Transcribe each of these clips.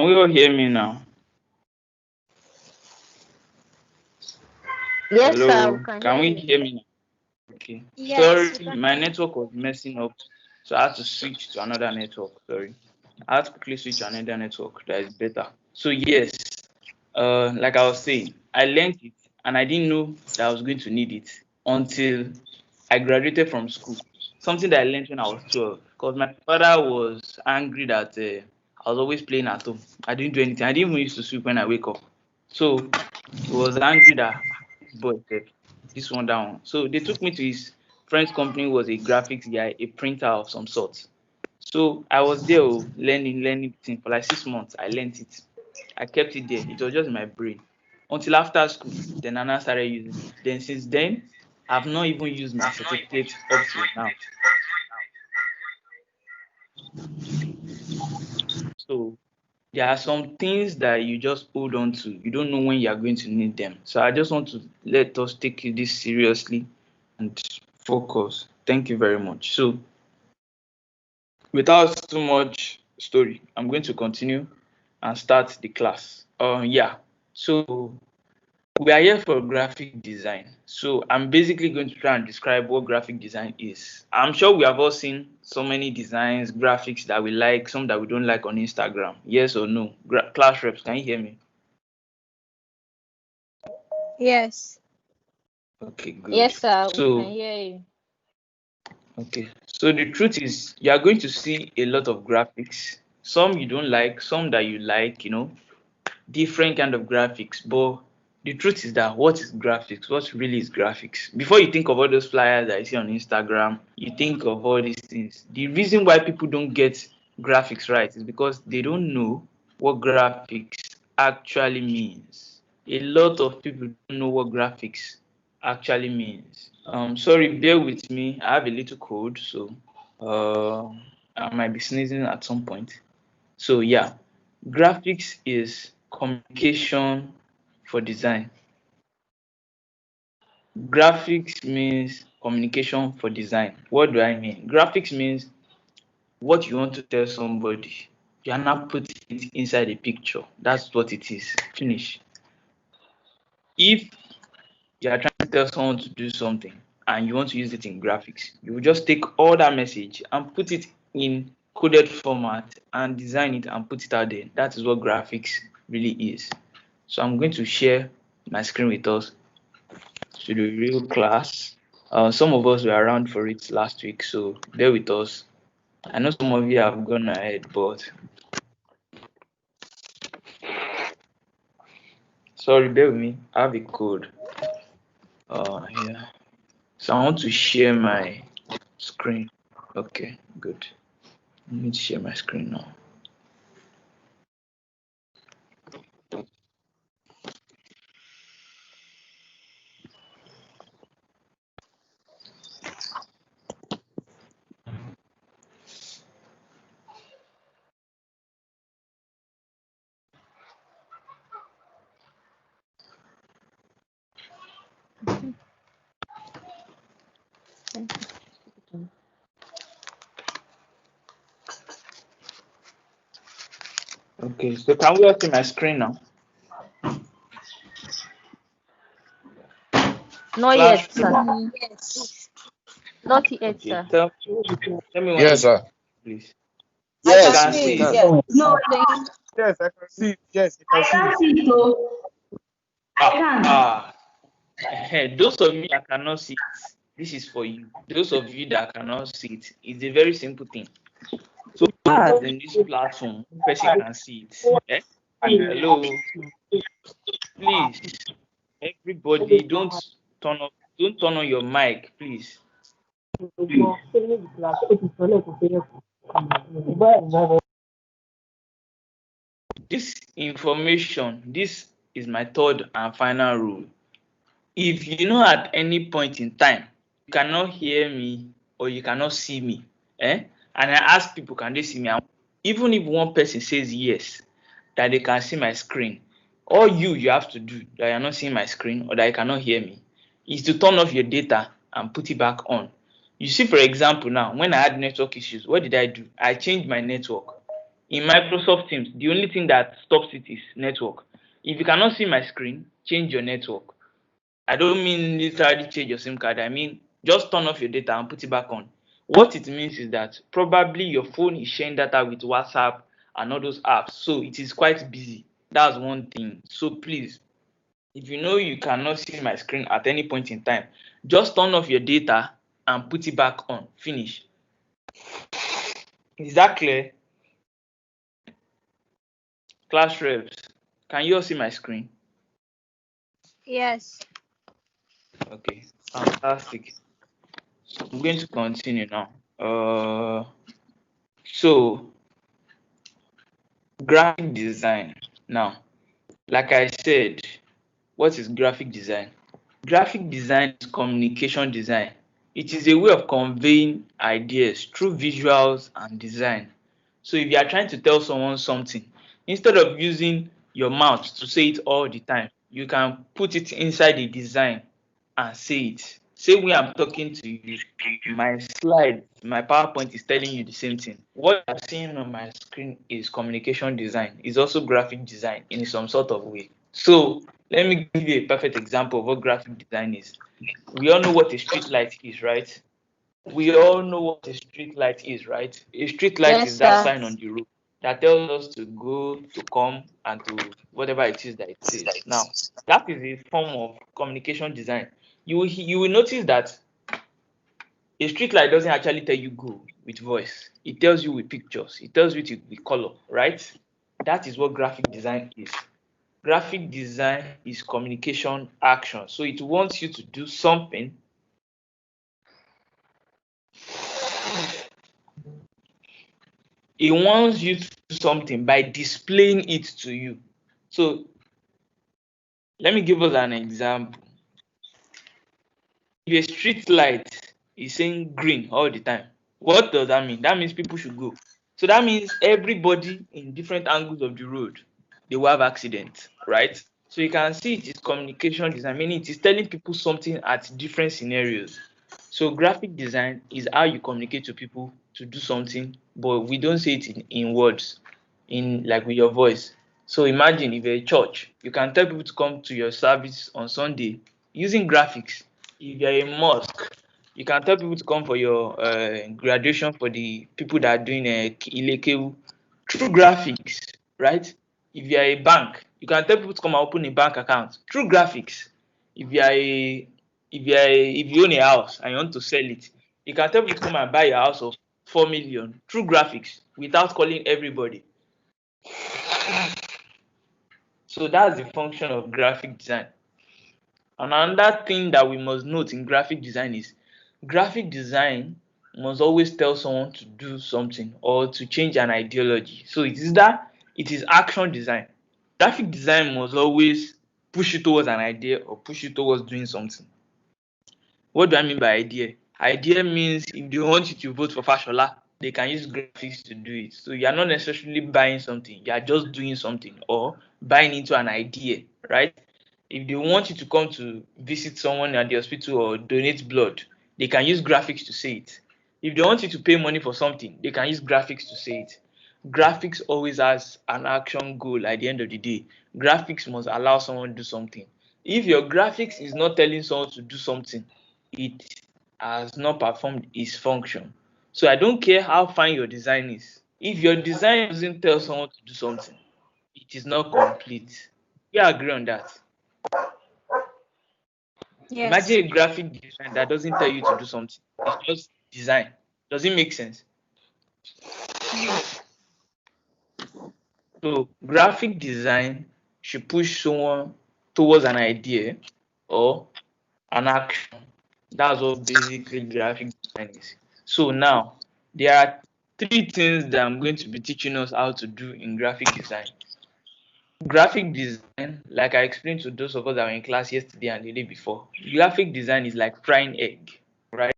Can we all hear me now? Yes, Hello, sir. We can we hear me now? Okay. Yes, Sorry, my network was messing up, so I had to switch to another network. Sorry. I had to quickly switch to another network that is better. So yes, like I was saying, I learned it and I didn't know that I was going to need it until I graduated from school. Something that I learned when I was 12, because my father was angry that I was always playing at home. I didn't do anything. I didn't even used to sleep when I wake up. So he was angry that this boy said this one down. So they took me to his friend's company, who was a graphics guy, a printer of some sort. So I was there learning things for like 6 months. I learned it. I kept it there. It was just in my brain. Until after school, then I now started using it. Then since then, I've not even used my certificate up till now. So there are some things that you just hold on to. You don't know when you are going to need them. So I just want to let us take this seriously and focus. Thank you very much. So without too much story, I'm going to continue and start the class. Yeah. So we are here for graphic design. So I'm basically going to try and describe what graphic design is. I'm sure we have all seen so many designs, graphics that we like, some that we don't like on Instagram. Yes or no? Class reps, can you hear me? yes. Okay, good. Yes, sir. We So can hear you. okay. So the truth is, you are going to see a lot of graphics. Some you don't like, some that you like, different kind of graphics. But the truth is that what is graphics? What really is graphics? Before you think of all those flyers that you see on Instagram, you think of all these things. The reason why people don't get graphics right is because they don't know what graphics actually means. A lot of people don't know what graphics actually means. Sorry, bear with me. I have a little cold, so I might be sneezing at some point. So yeah, graphics is communication for design. Graphics means communication for design. What do I mean? Graphics means what you want to tell somebody. You are not putting it inside a picture. That's what it is. Finish. If you are trying to tell someone to do something and you want to use it in graphics, you will just take all that message and put it in coded format and design it and put it out there. That is what graphics really is. So I'm going to share my screen with us to the real class. Some of us were around for it last week, so bear with us. I know some of you have gone ahead, but sorry, bear with me. I have a code. Yeah. So I want to share my screen. Okay, good. Let me share my screen now. Okay, so can we all see my screen now? Not Class, yet, sir. Yes. Not yet, okay, sir. tell me when Yes, you sir. please. I You can can see see it. it. Yes. No, Yes, I can see it. Yes, I can't see it. So I can't. Those of you that cannot see it, this is for you. Those of you that cannot see it, it's a very simple thing. So as in this platform, person can see it. Eh? Hello, please, everybody, don't turn on your mic, please. This information, this is my third and final rule. If you know at any point in time you cannot hear me or you cannot see me, and I ask people, can they see me? Even if one person says yes, that they can see my screen, all you have to do that you're not seeing my screen or that you cannot hear me is to turn off your data and put it back on. You see, for example, now when I had network issues, what did I do? I changed my network. In Microsoft Teams, the only thing that stops it is network. If you cannot see my screen, change your network. I don't mean literally change your SIM card. I mean just turn off your data and put it back on. What it means is that probably your phone is sharing data with WhatsApp and all those apps, so it is quite busy. That's one thing. So please, if you know you cannot see my screen at any point in time, just turn off your data and put it back on. Finish. Is that clear? Class reps, can you all see my screen? Yes. Okay, fantastic. I'm going to continue now. So graphic design. Now, like I said, what is graphic design? Graphic design is communication design. It is a way of conveying ideas through visuals and design. So if you are trying to tell someone something, instead of using your mouth to say it all the time, you can put it inside a design and say it. Say when I'm talking to you, my slide, my PowerPoint is telling you the same thing. What I'm seeing on my screen is communication design. It's also graphic design in some sort of way. So let me give you a perfect example of what graphic design is. We all know what a street light is, right? We all know what a street light is, right? A street light Yes, is that sir. sign on the road that tells us to go, to come, and to whatever it is that it says. Now, that is a form of communication design. You will notice that a street light doesn't actually tell you go with voice. It tells you with pictures. It tells you with color, right? That is what graphic design is. Graphic design is communication action. So it wants you to do something. It wants you to do something by displaying it to you. So let me give us an example. If a street light is saying green all the time, what does that mean? That means people should go. So that means everybody in different angles of the road, they will have accidents, right? So you can see it is communication design, meaning it is telling people something at different scenarios. So graphic design is how you communicate to people to do something, but we don't say it in words, in like with your voice. So imagine if you're a church, you can tell people to come to your service on Sunday using graphics. If you're a mosque, you can tell people to come for your graduation for the people that are doing Ilekewu through graphics, right? If you are a bank, you can tell people to come and open a bank account through graphics. If you are a if you own a house and you want to sell it, you can tell people to come and buy a house of 4 million through graphics without calling everybody. So that's the function of graphic design. And another thing that we must note in graphic design is graphic design must always tell someone to do something or to change an ideology. So it is that it is action design. Graphic design must always push you towards an idea or push you towards doing something. What do I mean by idea? Idea means if they want you to vote for Fashola, they can use graphics to do it. So you are not necessarily buying something, you are just doing something or buying into an idea, right? If they want you to come to visit someone at the hospital or donate blood, they can use graphics to say it. If they want you to pay money for something, they can use graphics to say it. Graphics always has an action goal at the end of the day. Graphics must allow someone to do something. If your graphics is not telling someone to do something, it has not performed its function. So I don't care how fine your design is. If your design doesn't tell someone to do something, it is not complete. We agree on that. Yes. Imagine a graphic design that doesn't tell you to do something. It's just design. Does it make sense? So graphic design should push someone towards an idea or an action. That's what basically graphic design is. So now there are three things that I'm going to be teaching us how to do in graphic design. Graphic design, like I explained to those of us that were in class yesterday and the day before, graphic design is like frying egg, right?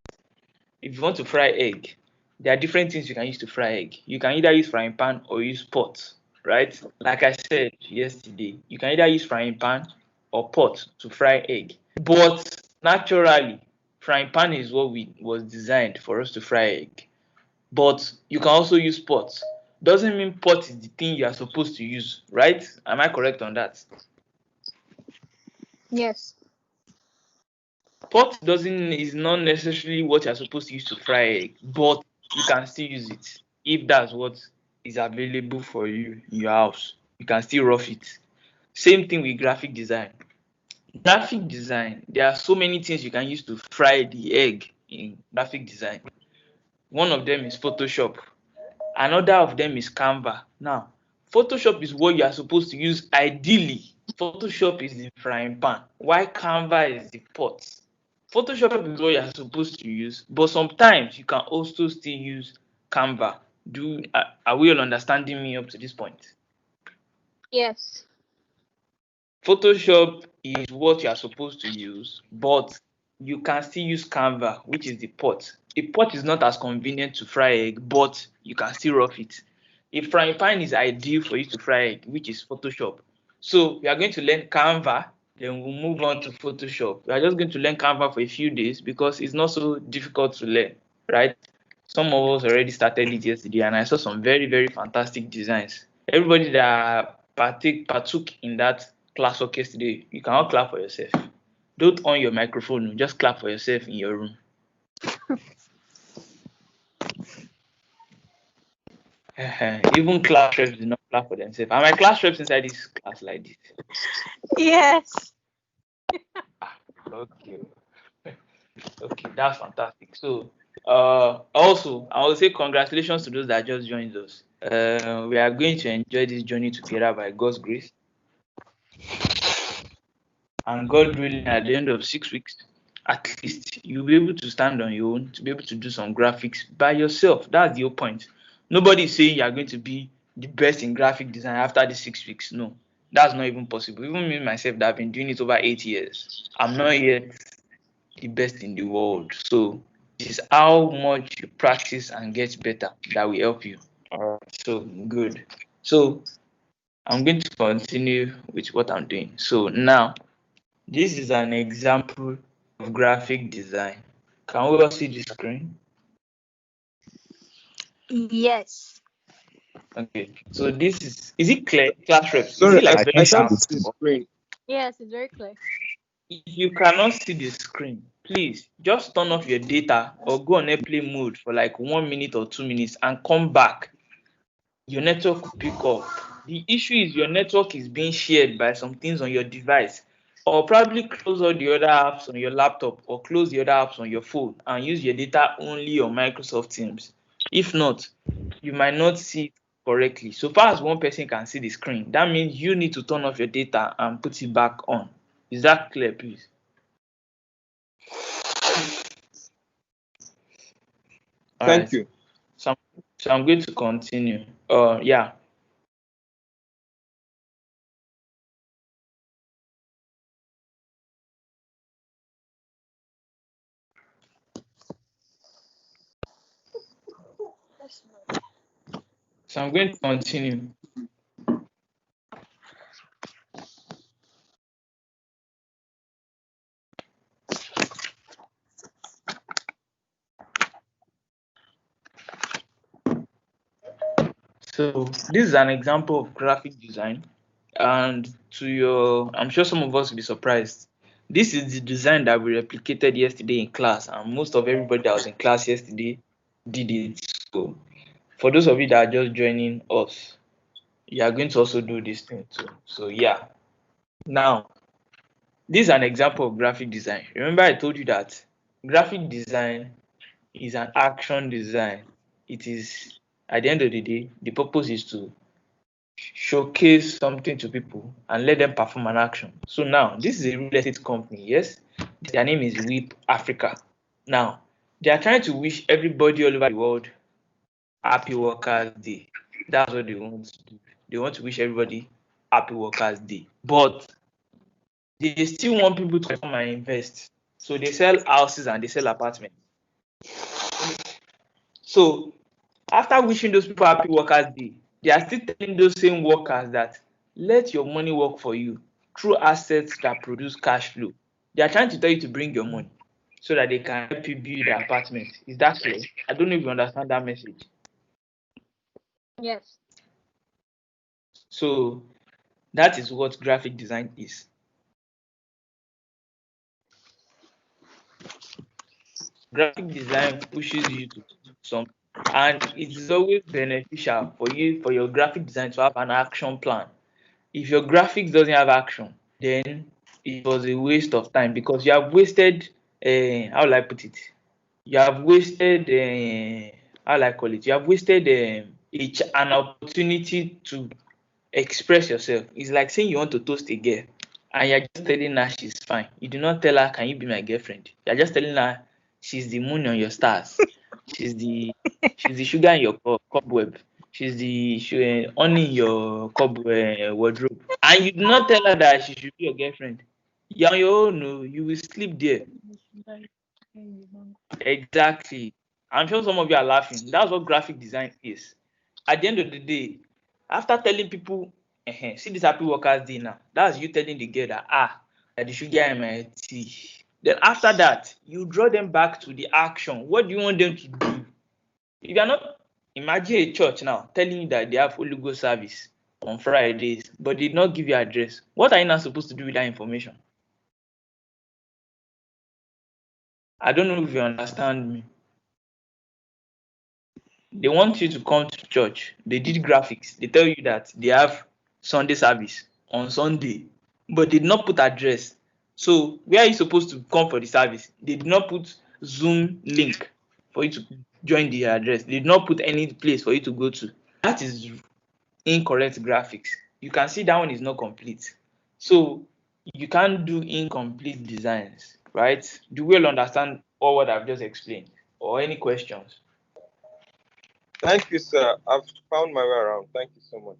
If you want to fry egg, there are different things you can use to fry egg. You can either use frying pan or use pot, right? Like I said yesterday, you can either use frying pan or pot to fry egg. But naturally, frying pan is what was designed for us to fry egg. But you can also use pot. doesn't mean pot is the thing you are supposed to use, right? Am I correct on that? Yes. Pot is not necessarily what you're supposed to use to fry egg, but you can still use it if that's what is available for you in your house. You can still rough it. Same thing with graphic design. Graphic design, there are so many things you can use to fry the egg in graphic design. One of them is Photoshop. Another of them is Canva. Now, Photoshop is what you are supposed to use ideally. Photoshop is the frying pan, while Canva is the pot. Photoshop is what you are supposed to use, but sometimes you can also still use Canva. Are we all understanding me up to this point? Yes. Photoshop is what you are supposed to use, but you can still use Canva, which is the pot. A pot is not as convenient to fry egg, but you can still rough it. A frying pan is ideal for you to fry egg, which is Photoshop. So we are going to learn Canva, then we'll move on to Photoshop. We are just going to learn Canva for a few days because it's not so difficult to learn, right? Some of us already started it yesterday, and I saw some very, very fantastic designs. Everybody that partook in that classwork yesterday, you can all clap for yourself. Don't on your microphone, just clap for yourself in your room. Even class reps did not clap for themselves. Are my class reps inside this class like this? Yes. Okay. Okay, that's fantastic. So, also, I will say congratulations to those that just joined us. We are going to enjoy this journey together by God's grace. And God willing, at the end of 6 weeks, at least you'll be able to stand on your own, to be able to do some graphics by yourself. That's the whole point. Nobody is saying you are going to be the best in graphic design after the 6 weeks. No, that's not even possible. Even me myself, that I've been doing it over 8 years, I'm not yet the best in the world. So it is how much you practice and get better that will help you. All right, so good. So I'm going to continue with what I'm doing. So now, this is an example of graphic design. Can we all see the screen? Yes. Okay. So this is it clear? Class reps. Is Sorry, it like I very can't sharp? see the screen. Yes, it's very clear. If you cannot see the screen, please just turn off your data or go on airplane mode for like 1 minute or 2 minutes and come back. Your network will pick up. The issue is your network is being shared by some things on your device, or probably close all the other apps on your laptop or close the other apps on your phone and use your data only on Microsoft Teams. If not, you might not see it correctly. So far as one person can see the screen, that means you need to turn off your data and put it back on. Is that clear, please? All Thank right. you. So I'm going to continue. Yeah. So I'm going to continue. So this is an example of graphic design, and I'm sure some of us will be surprised. This is the design that we replicated yesterday in class, and most of everybody that was in class yesterday did it. So for those of you that are just joining us, you are going to also do this thing too. So yeah. Now, this is an example of graphic design. Remember I told you that graphic design is an action design. It is, at the end of the day, the purpose is to showcase something to people and let them perform an action. So now, this is a real estate company, yes? Their name is Whip Africa. Now, they are trying to wish everybody all over the world Happy Workers' Day. That's what they want to do. They want to wish everybody Happy Workers' Day. But they still want people to come and invest. So they sell houses and they sell apartments. So after wishing those people Happy Workers' Day, they are still telling those same workers that let your money work for you through assets that produce cash flow. They are trying to tell you to bring your money so that they can help you build the apartment. Is that clear? I don't know if you understand that message. Yes. So that is what graphic design is. Graphic design pushes you to do something, and it is always beneficial for your graphic design to have an action plan. If your graphics doesn't have action, then it was a waste of time because you have wasted, how will I put it? You have wasted, how will I call it? You have wasted an opportunity to express yourself. It's like saying you want to toast a girl and you're just telling her she's fine. You do not tell her, can you be my girlfriend? You're just telling her she's the moon on your stars. She's the sugar in your cobweb. She's the honey in your wardrobe. And you do not tell her that she should be your girlfriend. You're on your own, no, you will sleep there. Exactly. I'm sure some of you are laughing. That's what graphic design is. At the end of the day, after telling people, see this happy workers day now, that's you telling the girl that the sugar in my tea. Then after that, you draw them back to the action. What do you want them to do? If you're not, imagine a church now telling you that they have Holy Ghost service on Fridays, but did not give you address. What are you not supposed to do with that information? I don't know if you understand me. They want you to come to church. They did graphics. They tell you that they have Sunday service on Sunday, but they did not put address. So where are you supposed to come for the service? They did not put Zoom link for you to join the address. They did not put any place for you to go to. That is incorrect graphics. You can see that one is not complete. So you can't do incomplete designs, right? Do we all understand all what I've just explained? Or any questions? Thank you, sir. I've found my way around. Thank you so much.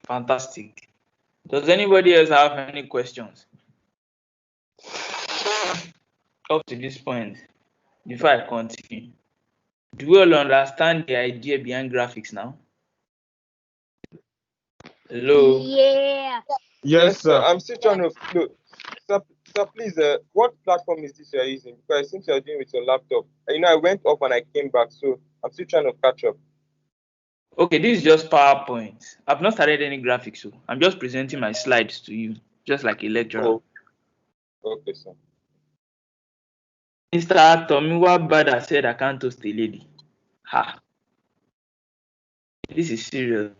Fantastic. Does anybody else have any questions up to this point before I continue? Do we all understand the idea behind graphics now? Hello? Yeah. Yes, sir. I'm still trying to look. Sir, please, what platform is this you're using? Because it seems you're doing with your laptop. I went off and I came back, so I'm still trying to catch up. Okay, this is just PowerPoint. I've not started any graphics, so I'm just presenting my slides to you, just like a lecturer. Oh, okay, sir. Mr. Tomiwa Bada said I can't toast a lady. Ha. This is serious.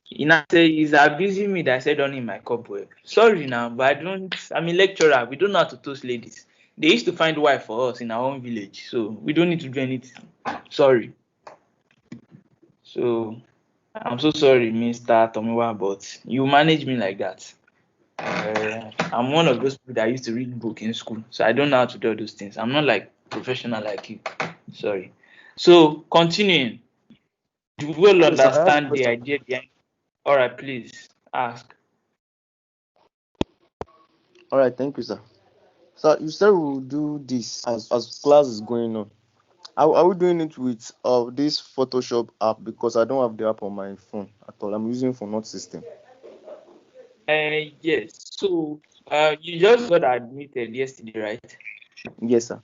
He now say he's abusing me that I said on in my cobweb. Sorry now, but I'm a lecturer. We don't know how to toast ladies. They used to find wife for us in our own village, so we don't need to do anything. Sorry. So I'm so sorry, Mr. Tomiwa, but you manage me like that. I'm one of those people that used to read book in school, so I don't know how to do those things. I'm not like professional like you. Sorry. So continuing, you will Yes, sir, I have a understand the question. idea behind. All right, please ask. All right, thank you, sir. So you said we'll do this as class is going on. Are we doing it with this Photoshop app? Because I don't have the app on my phone at all. I'm using for Note system. Yes. So you just got admitted yesterday, right? Yes, sir.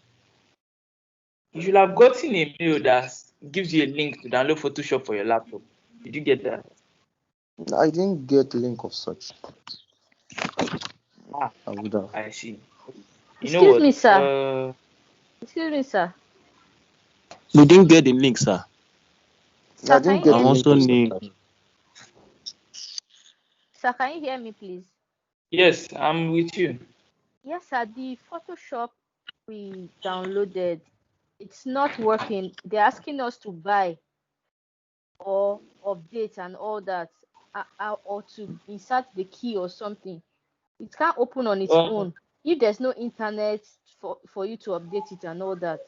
You should have gotten a mail that gives you a link to download Photoshop for your laptop. Did you get that? I didn't get link of such. Ah, I would have. I see. You know Excuse me, what? sir. Excuse me, sir. We didn't get the link, sir. I Sir, can didn't you get I hear the me, link also of please? such. need. Sir, can you hear me, please? Yes, I'm with you. Yes, sir. The Photoshop we downloaded, it's not working. They're asking us to buy or update and all that, or to insert the key or something. It can't open on its own if there's no internet for you to update it and all that.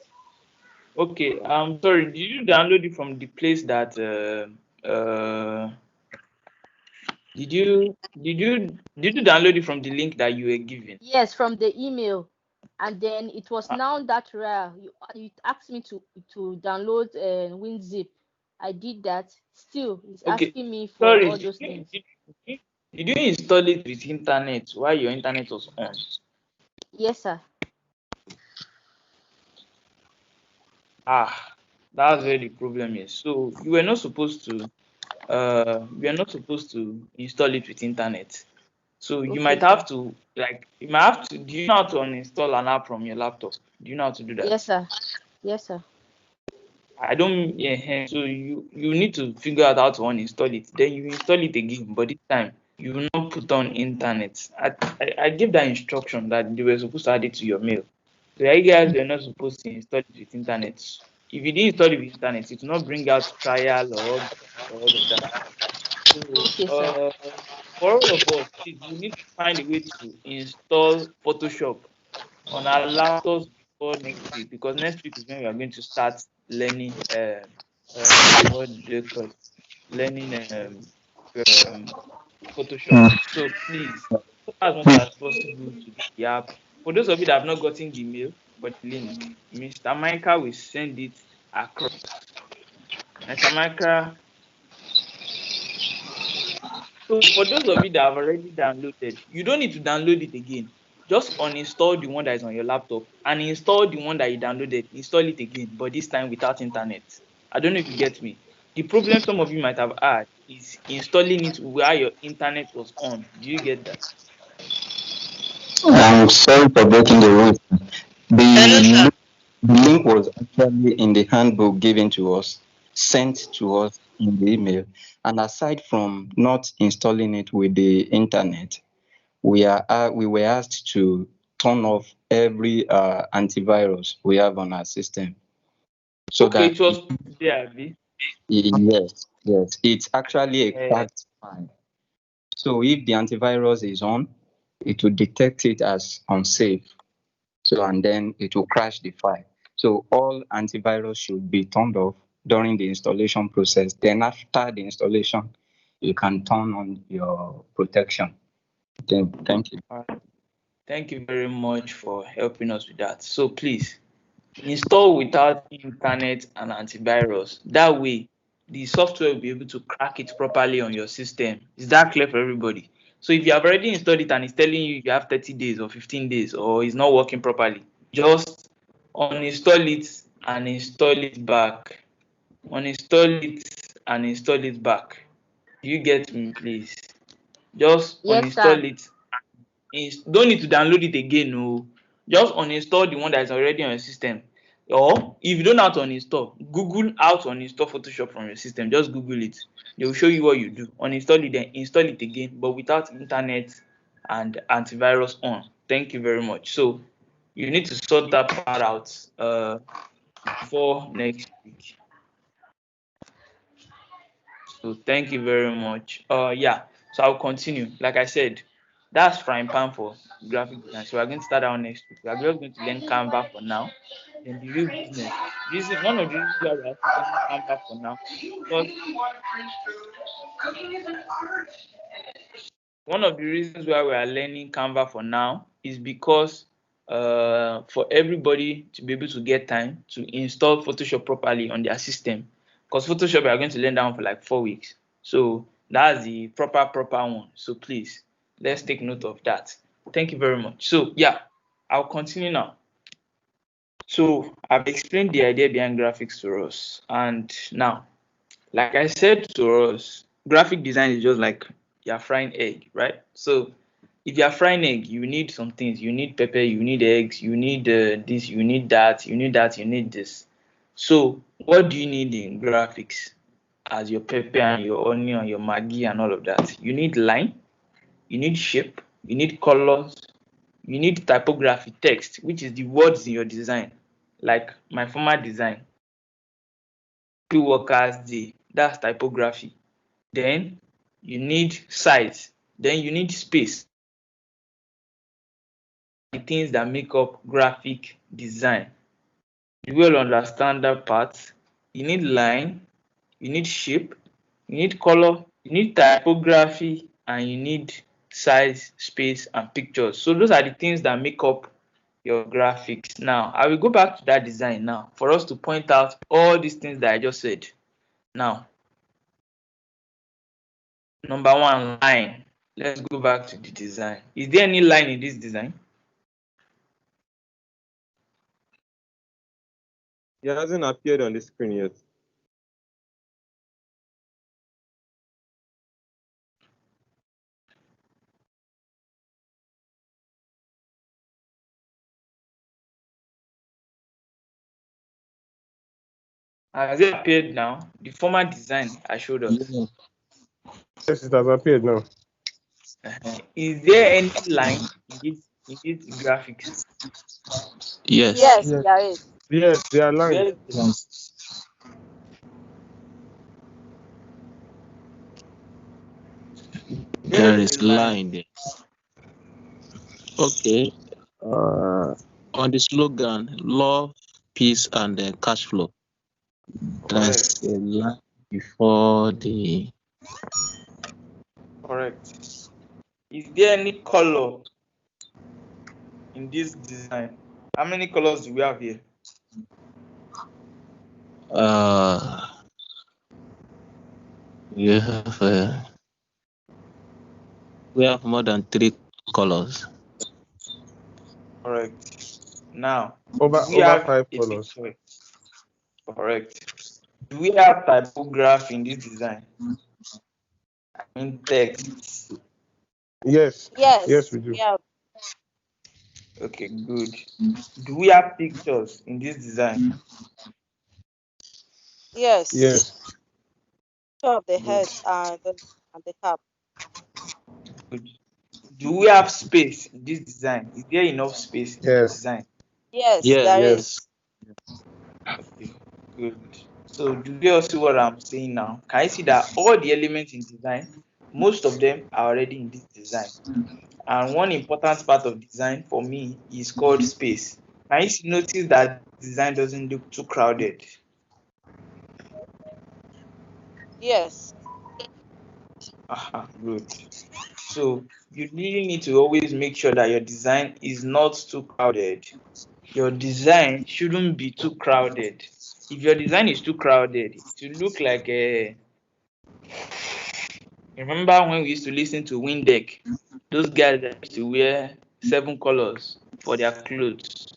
Okay, I'm sorry. Did you download it from the place that did you download it from the link that you were given? Yes, from the email, and then it was now that rare. You asked me to download WinZip. I did that. Still, it's Okay, asking me for sorry. all those things. Did you install it with internet while your internet was on? Yes, sir. Ah, That's where the problem is. So you were not supposed to install it with internet. So you Okay, might sir. have to do you know how to uninstall an app from your laptop? Do you know how to do that? Yes, sir. Yes, sir. I don't so you need to figure out how to uninstall it. Then you install it again, but this time you will not put on internet. I gave that instruction that they were supposed to add it to your mail. So you guys were not supposed to install it with internet. If you didn't install it with internet, it will not bring out trial or all of that. So Okay, sir. for all of us, please, we need to find a way to install Photoshop on our laptops before next week, because next week is when we are going to start learning what do you call it? Learning Photoshop. So please, as much as possible to do the app. For those of you that have not gotten the mail for the link, Mr. Michael will send it across. Mr. Michael. So for those of you that have already downloaded, you don't need to download it again. Just uninstall the one that is on your laptop and install the one that you downloaded. Install it again, but this time without internet. I don't know if you get me. The problem some of you might have had is installing it while your internet was on. Do you get that? I'm sorry for breaking the rules. The link was actually in the handbook given to us, sent to us in the email. And aside from not installing it with the internet, we were asked to turn off every antivirus we have on our system, so Okay, that it was there, Abi. yes, it's actually a Eh, cracked file. So if the antivirus is on, it will detect it as unsafe. So, and then it will crash the file. So all antivirus should be turned off during the installation process. Then after the installation, you can turn on your protection. Thank you. Thank you very much for helping us with that. So please install without internet and antivirus. That way, the software will be able to crack it properly on your system. Is that clear for everybody? So if you have already installed it and it's telling you have 30 days or 15 days or it's not working properly, just uninstall it and install it back. Uninstall it and install it back. Do you get me, please? Just Yes, sir. uninstall it. Don't need to download it again. No, just uninstall the one that is already on your system. Or if you don't know how to uninstall, Google how to uninstall Photoshop from your system. Just Google it. They will show you what you do. Uninstall it, then install it again, but without internet and antivirus on. Thank you very much. So you need to sort that part out before next week. So thank you very much. Yeah. So I'll continue. Like I said, that's frying pan for graphic design. So we're going to start out next week. We are just going to learn Canva for now. Then the real business. One of the reasons why we're learning Canva for now, because one of the reasons why we are learning Canva for now is because for everybody to be able to get time to install Photoshop properly on their system. Because Photoshop we are going to learn that one for like 4 weeks. So that's the proper one. So please, let's take note of that. Thank you very much. So yeah, I'll continue now. So I've explained the idea behind graphics to us. And now, like I said to us, graphic design is just like you're frying egg, right? So if you're frying egg, you need some things. You need pepper, you need eggs, you need this, you need that, you need that, you need this. So what do you need in graphics as your pepper and your onion, your maggi and all of that? You need line, you need shape, you need colors, you need typography text, which is the words in your design. Like my former design, Happy Workers Day, that's typography. Then you need size, then you need space. The things that make up graphic design. You will understand that part. You need line, you need shape, you need color, you need typography, and you need size, space, and pictures. So those are the things that make up your graphics. Now, I will go back to that design now for us to point out all these things that I just said. Now, number one, line. Let's go back to the design. Is there any line in this design? He hasn't appeared on the screen yet. Has it appeared now? The former design I showed us. Yeah. Yes, it has appeared now. Is there any line in this graphics? Yes. Yes, Yes. there is. Yes, they are lines. Very good. There is line there. Okay. On the slogan, love, peace, and cash flow. There's a line before the. Correct. Is there any color in this design? How many colors do we have here? We have more than 3 colors. Correct. Now, Over do we have 5 a colors. picture? Correct. Do we have typography in this design? I mean text. Yes. Yes. Yes, we do. Yeah. Okay, good. Do we have pictures in this design? Yes. Yes. Of the Good. head and the cap. Good. Do we have space in this design? Is there enough space in this Yes. design? Yes, Yeah. there Yes. is. Okay, good. So do you all see what I'm saying now? Can you see that all the elements in design, most of them are already in this design? And one important part of design for me is called space. Can you notice that design doesn't look too crowded? Yes. Good. So you really need to always make sure that your design is not too crowded. Your design shouldn't be too crowded. If your design is too crowded, it will look like a. Remember when we used to listen to Windeck? Those guys that used to wear 7 colors for their clothes.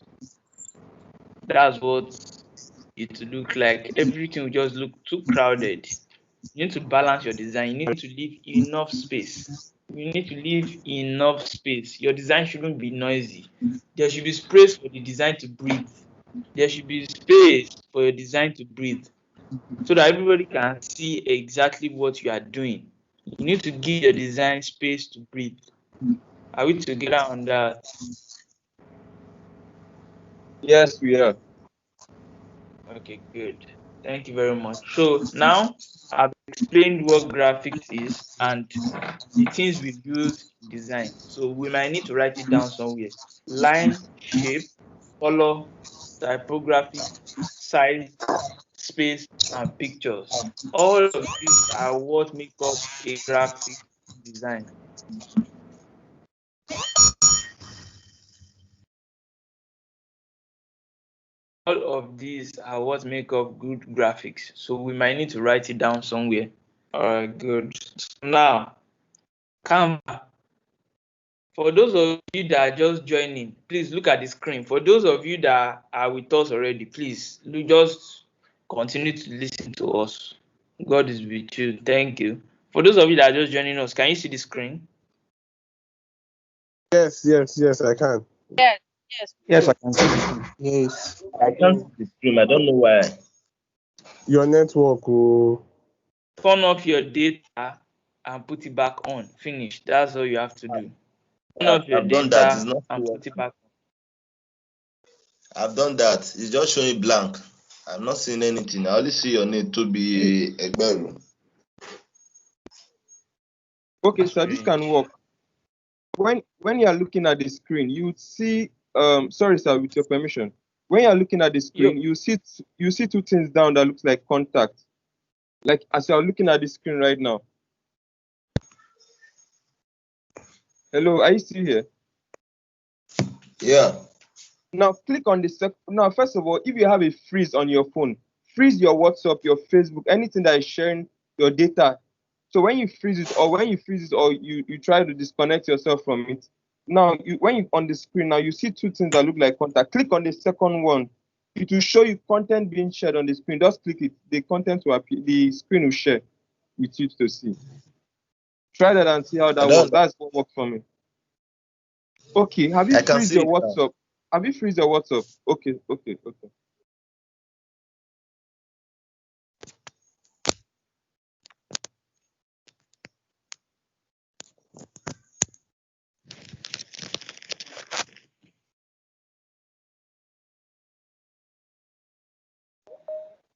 That's what it will look like. Everything will just look too crowded. You need to balance your design. You need to leave enough space. You need to leave enough space. Your design shouldn't be noisy. There should be space for the design to breathe. There should be space for your design to breathe so that everybody can see exactly what you are doing. You need to give your design space to breathe. Are we together on that? Yes, we are. Okay, good. Thank you very much. So now I've explained what graphics is and the things we use in design. So we might need to write it down somewhere. Line, shape, color, typography, size, space, and pictures. All of these are what make up a graphic design. All of these are what make up good graphics. So we might need to write it down somewhere. All right, good. Now, Canva. For those of you that are just joining, please look at the screen. For those of you that are with us already, please just continue to listen to us. God is with you. Thank you. For those of you that are just joining us, can you see the screen? Yes, I can. Yes. Yes, I can see. Yes. I can't see the screen. I don't know why. Your network. Oh. Turn off your data and put it back on. Finish. That's all you have to do. Turn off your I've done that. It's data not and put it back on. I've done that. It's just showing blank. I'm not seeing anything. I only see your name to be Egberu. Okay, so this can work. When you are looking at the screen, you would see. Sorry, sir, with your permission. When you are looking at the screen, you see 2 things down that looks like contact. Like as you are looking at the screen right now. Hello, are you still here? Yeah. Now click on the Now, first of all, if you have a freeze on your phone, freeze your WhatsApp, your Facebook, anything that is sharing your data. So when you freeze it, or you try to disconnect yourself from it. Now, when you on the screen, now you see 2 things that look like contact. Click on the second one. it will show you content being shared on the screen. Just click it. The content will appear. The screen will share with you to see. Try that and see how that works. That's what works for me. Okay. Have you freeze your WhatsApp? Have you freeze your WhatsApp? Okay.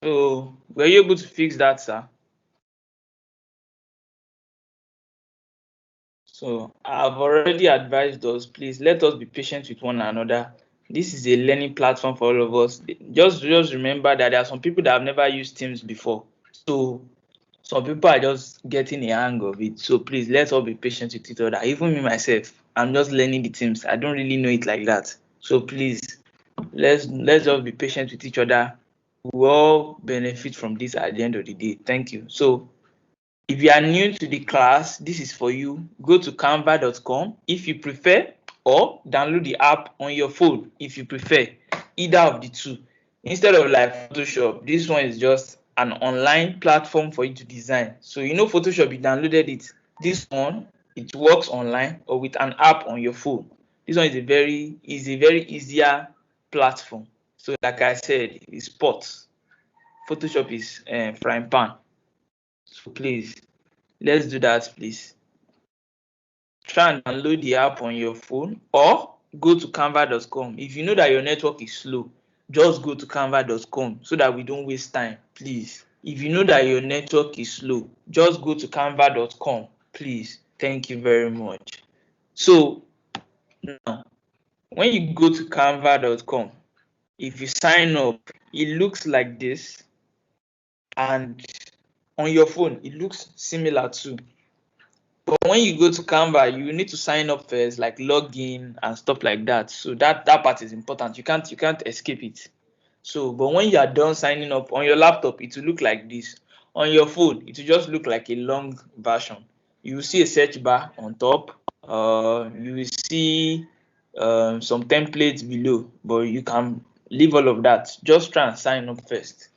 So were you able to fix that, sir? So I've already advised us, please let us be patient with one another. This is a learning platform for all of us. Just remember that there are some people that have never used Teams before. So some people are just getting a hang of it. So please let's all be patient with each other. Even me myself, I'm just learning the Teams. I don't really know it like that. So please let's just be patient with each other. We all benefit from this at the end of the day. Thank you. So if you are new to the class, this is for you. Go to canva.com if you prefer, or download the app on your phone if you prefer, either of the two. Instead of like Photoshop, this one is just an online platform for you to design. So you know Photoshop, you downloaded it. This one, it works online or with an app on your phone. This one is a very easier platform. So like I said, it's sports. Photoshop is frying pan. So please, let's do that, please. Try and download the app on your phone or go to canva.com. If you know that your network is slow, just go to canva.com so that we don't waste time, please. If you know that your network is slow, just go to canva.com, please. Thank you very much. So now, when you go to canva.com, if you sign up, it looks like this, and on your phone it looks similar too. But when you go to Canva, you need to sign up first, like log in and stuff like that. So that part is important. You can't escape it. So, but when you are done signing up on your laptop, it will look like this. On your phone, it will just look like a long version. You will see a search bar on top. You will see some templates below, but you can leave all of that. Just try and sign up first.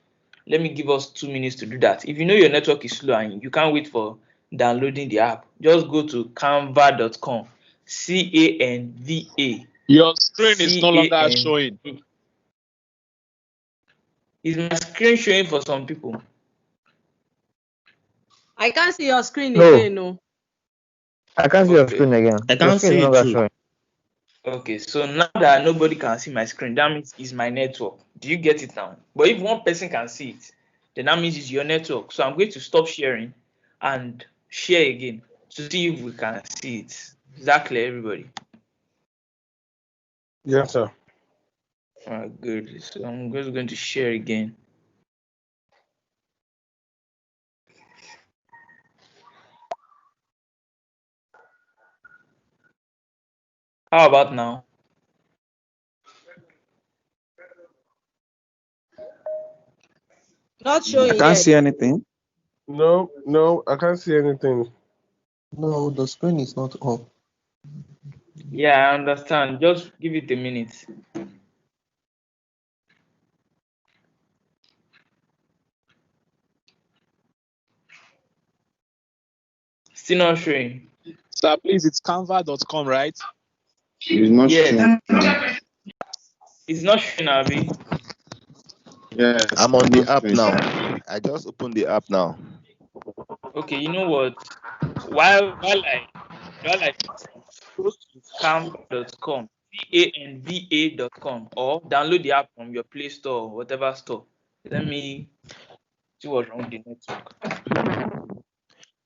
Let me give us 2 minutes to do that. If you know your network is slow and you can't wait for downloading the app, just go to canva.com. Canva. Your screen is no longer showing. Is my screen showing for some people? I can't see your screen again, no. I can't see your screen again. I can't see it too. Okay, so now that nobody can see my screen, that means it's my network. Do you get it now? But if one person can see it, then that means it's your network. So I'm going to stop sharing and share again to see if we can see it. Is that clear, everybody? Yes, sir. All right, good. So I'm just going to share again. How about now? Not showing I can't yet. see anything. No, I can't see anything. No, the screen is not up. Yeah, I understand. Just give it a minute. Still not showing. Sir, please, it's canva.com, right? It's not showing. It's not showing, Abi. Yes, I'm on the app showing. now. I just opened the app now. Okay, you know what? While I go to canva.com, canva.com, or download the app from your Play Store or whatever store. Let me see what's wrong with the network.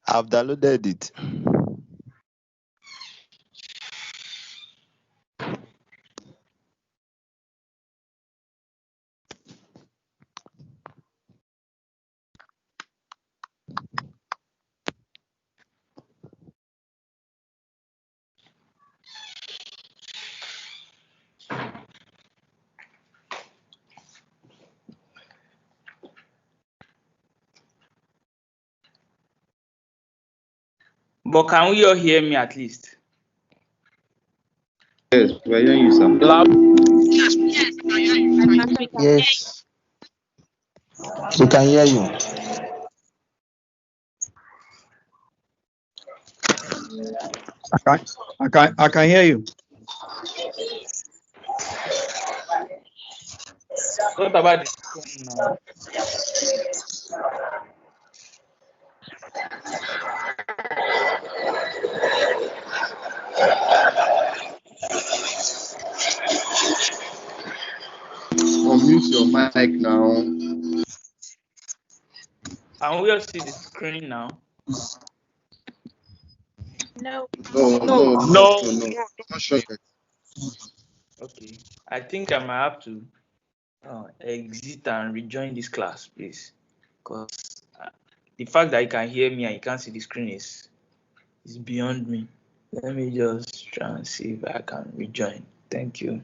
I've downloaded it. But can we all hear me at least? Yes, we're hearing you, sir. Loud. Yes, I can hear you. Yes. We can hear you. I can hear you. What about the screen now? Unmute your mic now. And we all see the screen now. No. No. Not sure. Okay. I think I might have to exit and rejoin this class, please. Because the fact that you can hear me and you can't see the screen is beyond me. Let me just try and see if I can rejoin. Thank you.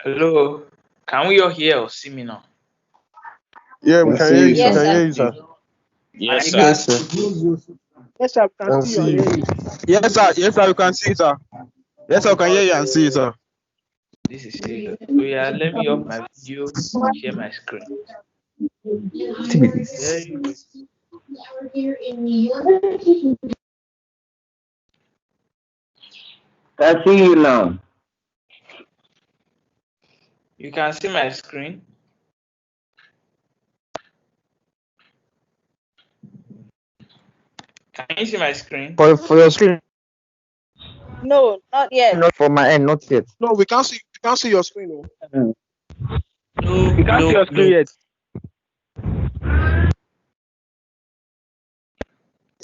Hello. Can we all hear or see me now? Yeah, we can hear you. Yes, Can sir. hear you, sir. Yes, sir. Yes, sir. Yes, sir. We can see you and hear you. Yes, sir. Yes, sir. We can see you, sir. Yes, sir. We can hear you and see you, sir. This is serious. Oh yeah, let me off my video, share my screen. Very good. I see you now. You can see my screen. Can you see my screen? For your screen, No, not yet. not for my end, not yet. No, we can't see. We can't see your screen. No, We can't see your screen yet.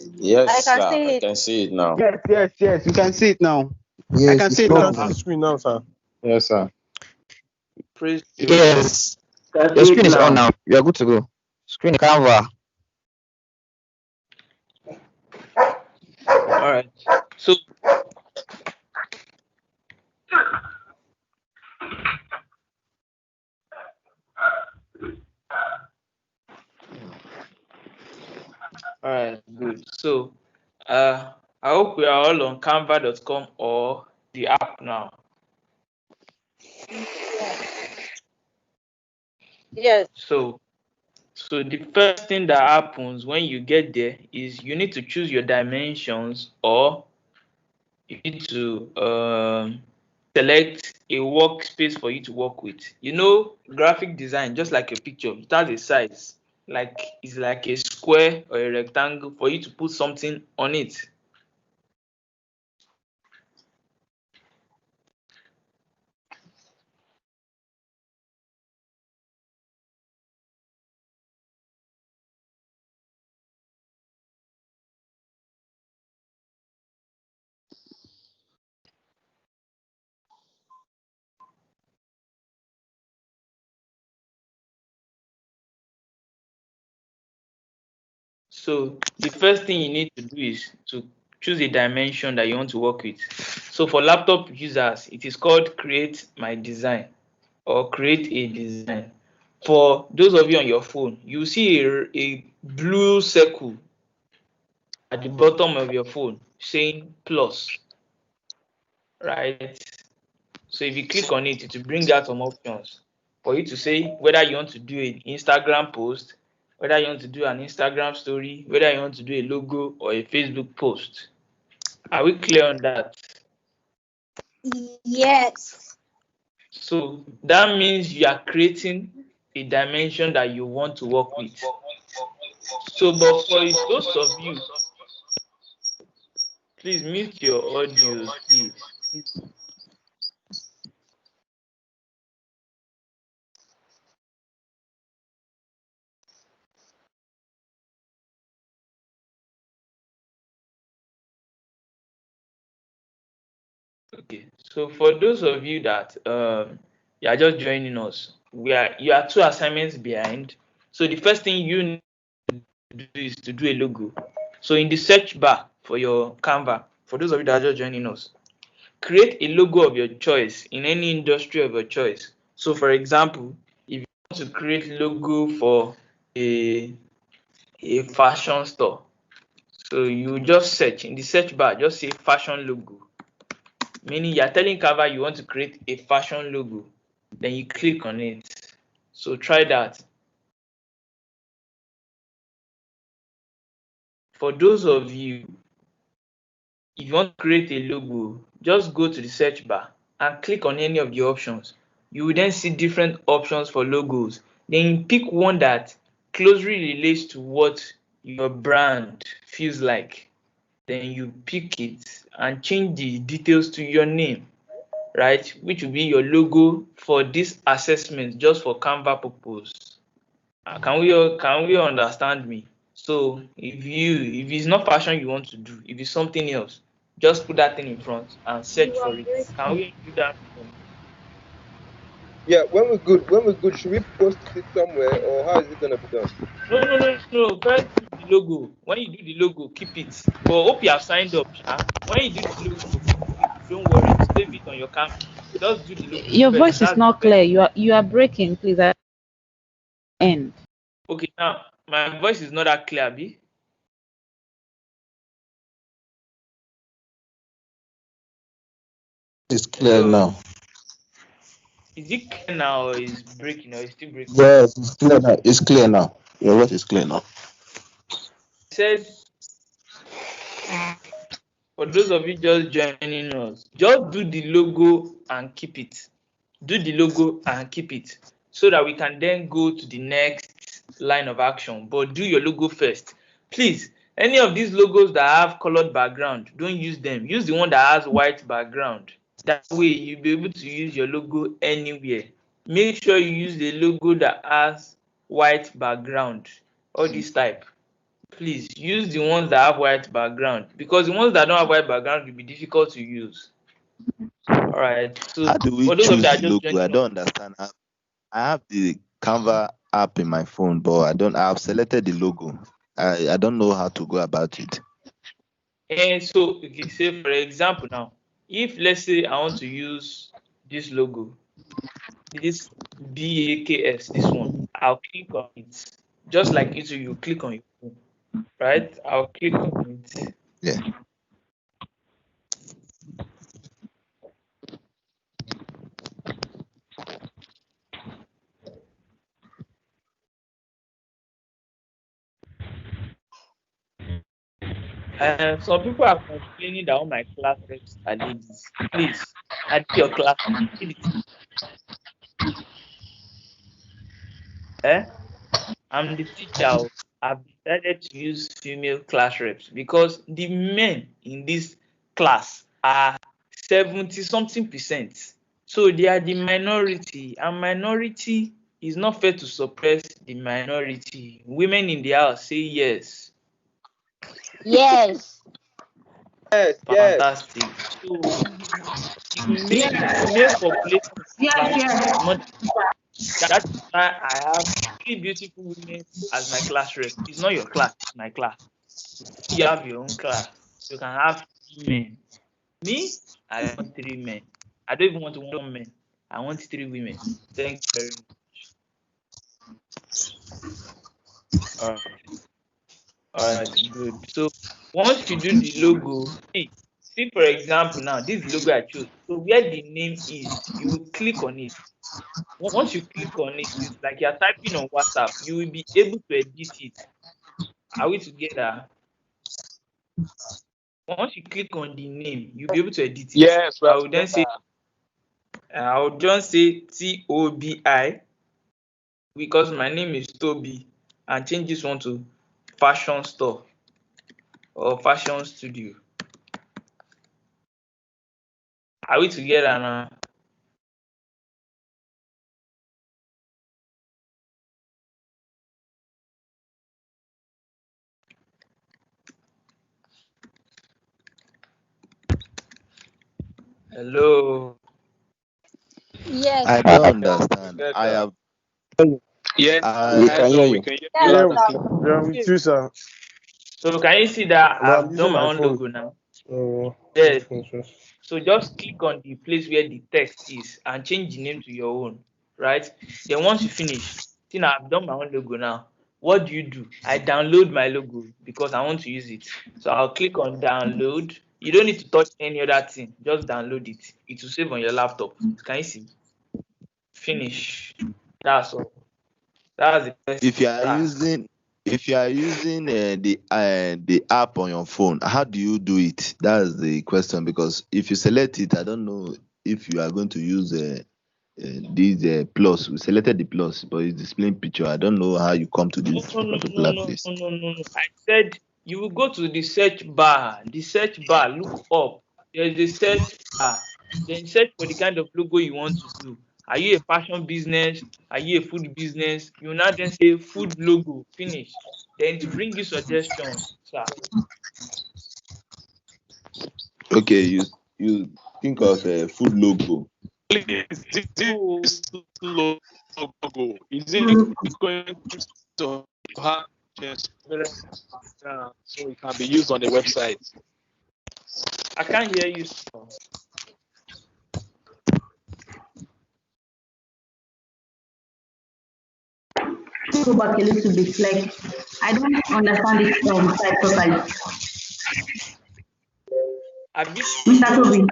I Yes, can sir. see I it. can see it now. Yes. You can see it now. I Yes, can it's see it You now. can see loading. the screen now, sir. Yes, sir. Praise Jehovah. Yes, Can your see it screen is on now. now. You are good to go. Screen Canva. All right. So all right, good. So I hope we are all on canva.com or the app now. Yes. So the first thing that happens when you get there is you need to choose your dimensions, or you need to select a workspace for you to work with. You know, graphic design, just like a picture, it has a size. Like it's like a square or a rectangle for you to put something on it. So the first thing you need to do is to choose a dimension that you want to work with. So for laptop users, it is called create my design or create a design. For those of you on your phone, you see a blue circle at the bottom of your phone saying plus, right? So if you click on it, it will bring out some options for you to say whether you want to do an Instagram post, whether you want to do an Instagram story, whether you want to do a logo or a Facebook post. Are we clear on that? Yes. So that means you are creating a dimension that you want to work with. So, but for those of you, please mute your audios, please. Okay, so for those of you that you are just joining us, you are 2 assignments behind. So the first thing you need to do is to do a logo. So in the search bar for your Canva, for those of you that are just joining us, create a logo of your choice in any industry of your choice. So for example, if you want to create logo for a fashion store, so you just search in the search bar, just say fashion logo. Meaning you're telling Canva you want to create a fashion logo, then you click on it. So try that. For those of you, if you want to create a logo, just go to the search bar and click on any of the options. You will then see different options for logos. Then pick one that closely relates to what your brand feels like. Then you pick it and change the details to your name, right? Which will be your logo for this assessment, just for Canva purpose. Can we understand me? So if it's not fashion you want to do, if it's something else, just put that thing in front and search You are for it. Can breaking. we do that? Yeah, when we're good, should we post it somewhere or how is it gonna be done? No. First do the logo. When you do the logo, keep it. But hope you have signed up, sha. When you do the logo, keep it. Don't worry, save it on your camera. Just do the logo Your first. voice is That's the not first. clear. You are breaking, please. End. Okay, now my voice is not that clear, Abi. It's clear Hello. now. Is it clear now or is breaking or is still breaking? Yes, it's clear now. It's clear now. Your voice is clear now. I said for those of you just joining us, just do the logo and keep it. Do the logo and keep it so that we can then go to the next line of action. But do your logo first. Please, any of these logos that have colored background, don't use them. Use the one that has white background. That way you'll be able to use your logo anywhere. Make sure you use the logo that has white background. All this type. Please use the ones that have white background, because the ones that don't have white background will be difficult to use. All right. So How do we for those of you choose that are the just logo? I joining us, don't understand. I have the Canva app in my phone, but I've selected the logo. I don't know how to go about it. and so okay, say for example now, if let's say I want to use this logo, this BAKS, this one, I'll click on it. Just like it, you click on it, right? I'll click on it. Yeah. Some people are complaining that all my class reps are ladies. Please, I did your class. Did it. I'm the teacher. I've decided to use female class reps because the men in this class are 70 something percent. So they are the minority, and minority is not fair to suppress the minority. Women in the house say yes. Yes. Yes, yes. Fantastic. So the male population of the class is not. That is why I have 3 beautiful women as my class rep. It's not your class, it's my class. You have your own class. You can have 3 men. Me, I want 3 men. I don't even want 1 man. I want 3 women. Thank you very much. All right, good. So once you do the logo, see for example now, this logo I chose. So where the name is, you will click on it. Once you click on it, it's like you're typing on WhatsApp. You will be able to edit it. Are we together? Once you click on the name, you'll be able to edit it. Yes, I will then say, I'll just say TOBI because my name is Toby, and change this one to Fashion Store or Fashion Studio. Are we together now? Hello. Yes. I don't understand. I have. Yes, We can hear we you. can hear you Yes, loud and sir. clear. We are with you, sir. So can you see that But I'm I've using done my my own phone. logo now? So, Yes. yes. So just click on the place where the text is and change the name to your own, right? Then once you finish, see now I've done my own logo now. What do? I download my logo because I want to use it. So I'll click on download. You don't need to touch any other thing. Just download it. It will save on your laptop. Can you see? Finish. That's all. That's the first If you are task. using the app on your phone, how do you do it? That's the question, because if you select it, I don't know if you are going to use this plus. We selected the plus, but it's displaying picture. I don't know how you come to this particular place. No. I said you will go to the search bar. The search bar, look up. There's a search bar. Then search for the kind of logo you want to do. Are you a fashion business? Are you a food business? You now then say food logo. Finish. Then it will bring you suggestions, sir. Okay, you think of a food logo. Please, this logo, is it going to have transparent so it can be used on the website? I can't hear you, sir. Go back a little bit. Like, I don't understand it side properly. Have you Mr. Toby.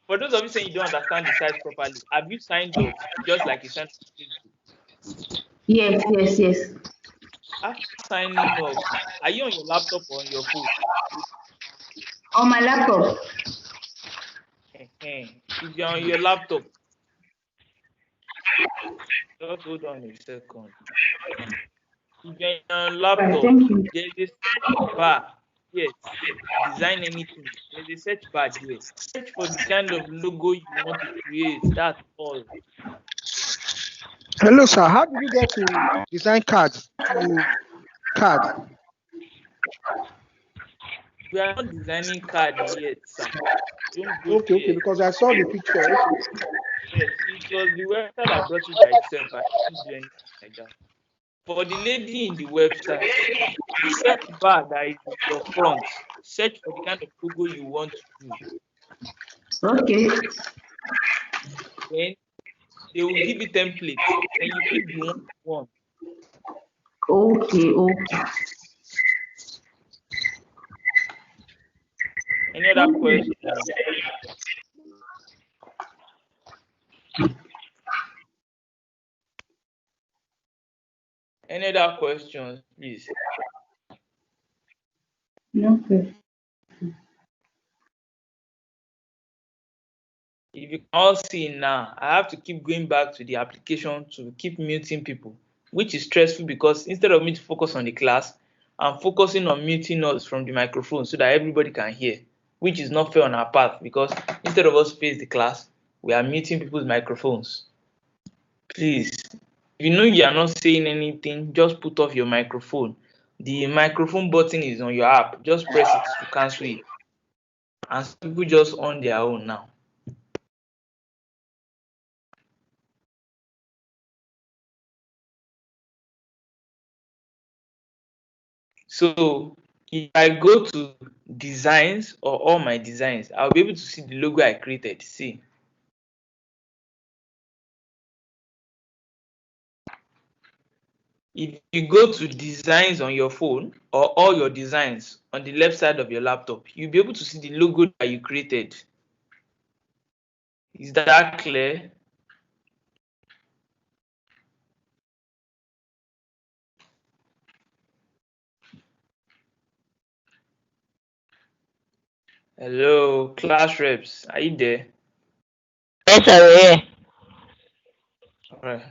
for those of you saying you don't understand the site properly, have you signed up just like you signed up to Facebook? Yes. After signing up, are you on your laptop or on your phone? On my laptop. If you're on your laptop, just hold on a second. If you're on your Right, laptop, thank you. there's a search bar. Yes, design anything. There's a search bar there. Search for the kind of logo you want to create. That's all. Hello, sir. How did you get to design cards to Card. We are not designing card yet, Sam. Don't go Okay, there. because I saw the picture. Okay. Yes, it was the website that brought it by itself. I didn't do anything like that. For the lady in the website, the search bar that is in your front, search for the kind of logo you want to do. Okay. Then they will give you templates. Then you pick the one you want. Okay. Okay. Any other questions? Any other questions, please? Okay. If you can all see now, I have to keep going back to the application to keep muting people, which is stressful because instead of me to focus on the class, I'm focusing on muting us from the microphone so that everybody can hear, which is not fair on our part because instead of us face the class, we are muting people's microphones. Please, if you know you are not saying anything, just put off your microphone. The microphone button is on your app. Just press it to cancel it. And some people just on their own now. So if I go to designs or all my designs, I'll be able to see the logo I created. See. If you go to designs on your phone or all your designs on the left side of your laptop, you'll be able to see the logo that you created. Is that clear? Hello, class reps, are you there? Yes, sir. All right.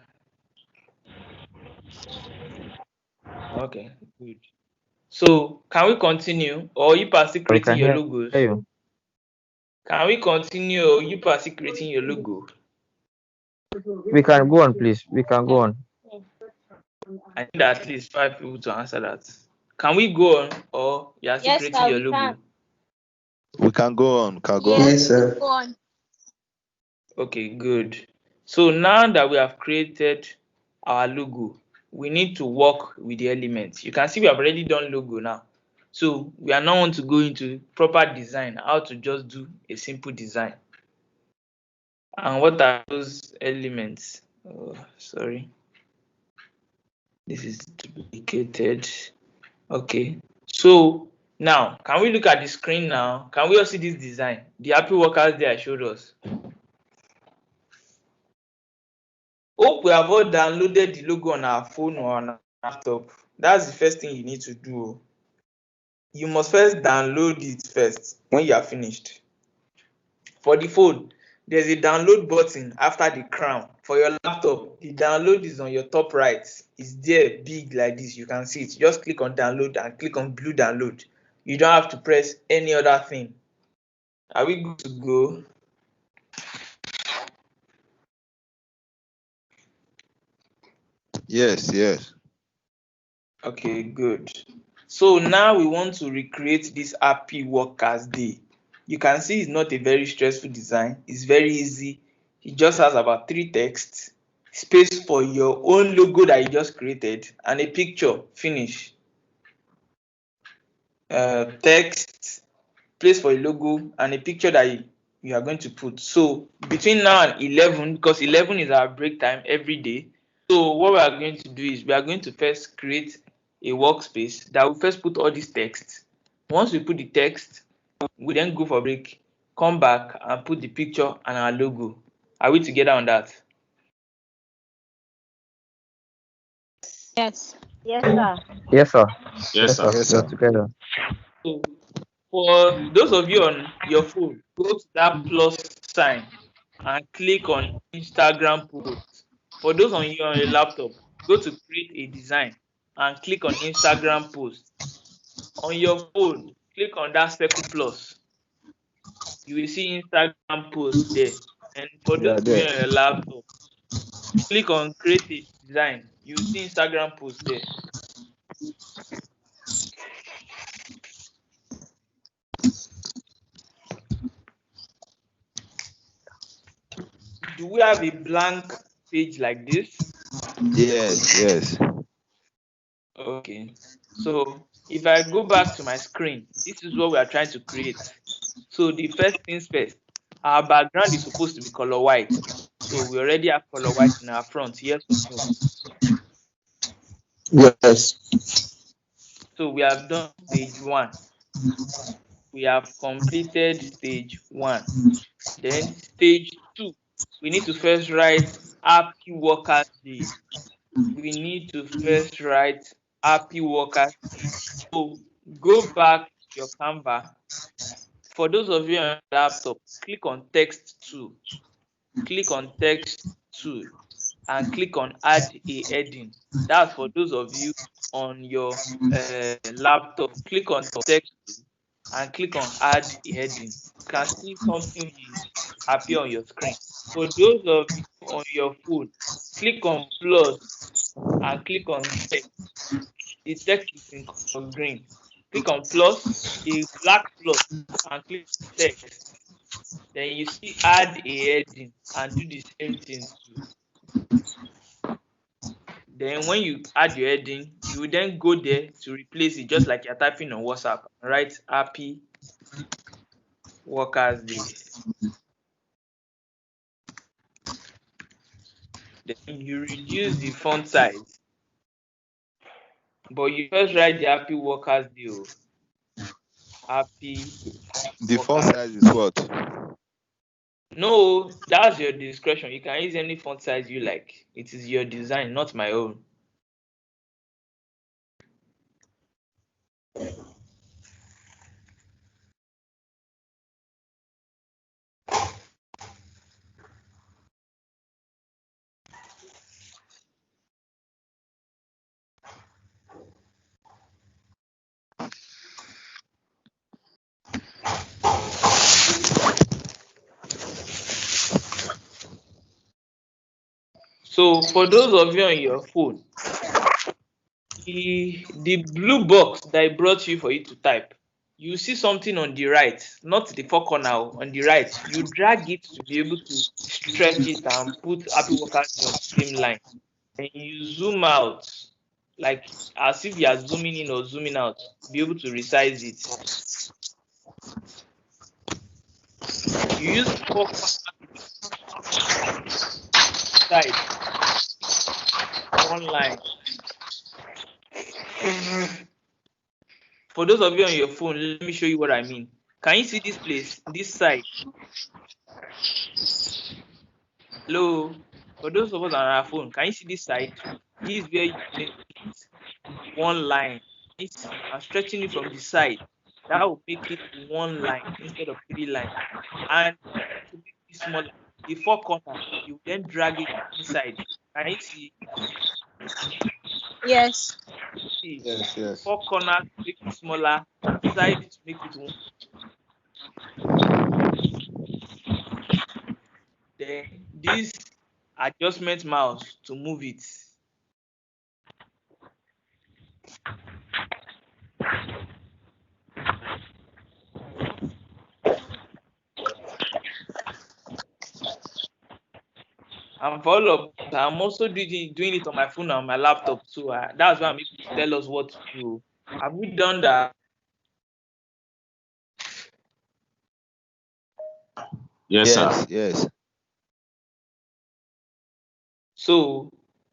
Okay, good. So can we continue or you still We creating can your hear logos? you. Can we continue or you still creating your logo? We can go on, please. We can go on. I need at least 5 people to answer that. Can we go on or you are still Yes, creating sir, your we logo? can. We can go on. Can go on. Yes, sir. Go on. Okay, good. So now that we have created our logo, we need to work with the elements. You can see we have already done logo now. So we are now want to go into proper design, how to just do a simple design. And what are those elements? Oh, sorry. This is duplicated. Okay. So now, can we look at the screen now? Can we all see this design? The happy workers there I showed us. Hope we have all downloaded the logo on our phone or on our laptop. That's the first thing you need to do. You must first download it first when you are finished. For the phone, there's a download button after the crown. For your laptop, the download is on your top right. It's there big like this. You can see it. Just click on download and click on blue download. You don't have to press any other thing. Are we good to go? Yes, yes. Okay, good. So now we want to recreate this happy workers day. You can see it's not a very stressful design. It's very easy. It just has about 3 texts, space for your own logo that you just created, and a picture. Finish. Text, place for a logo, and a picture that you are going to put. So between now and 11, because 11 is our break time every day. So what we are going to do is we are going to first create a workspace that will first put all these text. Once we put the text, we then go for break, come back and put the picture and our logo. Are we together on that? Yes. Yes, sir. Yes, sir. Yes, sir. Yes, sir. Together. So for those of you on your phone, go to that plus sign and click on Instagram post. For those on your laptop, go to create a design and click on Instagram post. On your phone, click on that circle plus. You will see Instagram post there. And for Yeah, those of you there. on your laptop, click on create a design. You will see Instagram post there. do we have a blank page like this? Yes. Okay. So if I go back to my screen, this is what we are trying to create. So the first things first, our background is supposed to be color white. So we already have color white in our front, yes or no? Yes. So we have done stage 1. We have completed stage 1. Then stage 2, we need to first write Happy Workers Day. We need to first write Happy Workers Day. So go back to your Canva. For those of you on your laptop, click on text 2. Click on text 2 and click on add a heading. That's for those of you on your laptop. Click on text 2 and click on add a heading. You can see something will appear on your screen. For those of you on your phone, click on plus and click on text. The text is in color green. Click on plus, a black plus, and click on text. Then you see add a heading and do the same thing too. Then when you add your heading, you will then go there to replace it, just like you're typing on WhatsApp. Write Happy Workers Day. Then you reduce the font size, but you first write the Happy Workers Day. Happy The font Workers. size is what? No, that's your discretion. You can use any font size you like. It is your design, not my own. So for those of you on your phone, the blue box that I brought you for you to type, you see something on the right, not the four corner, on the right. You drag it to be able to stretch it and put Happy Workers Day on the same line. And you zoom out, like as if you are zooming in or zooming out, be able to resize it. You use four side, one line. For those of you on your phone, let me show you what I mean. Can you see this place, this side? Hello? For those of us on our phone, can you see this side? This is where you make it one line. I'm stretching it from the side. That will make it one line instead of 3 lines. And to make it smaller, the 4 corners, you then drag it inside. Can you see? Yes. See, Yes. 4 corners make it smaller, side to make it one. Then this adjustment mouse to move it. And for all of us, I'm also doing it on my phone and on my laptop too. That's why I'm able to tell us what to do. Have we done that? Yes, sir. Yes. So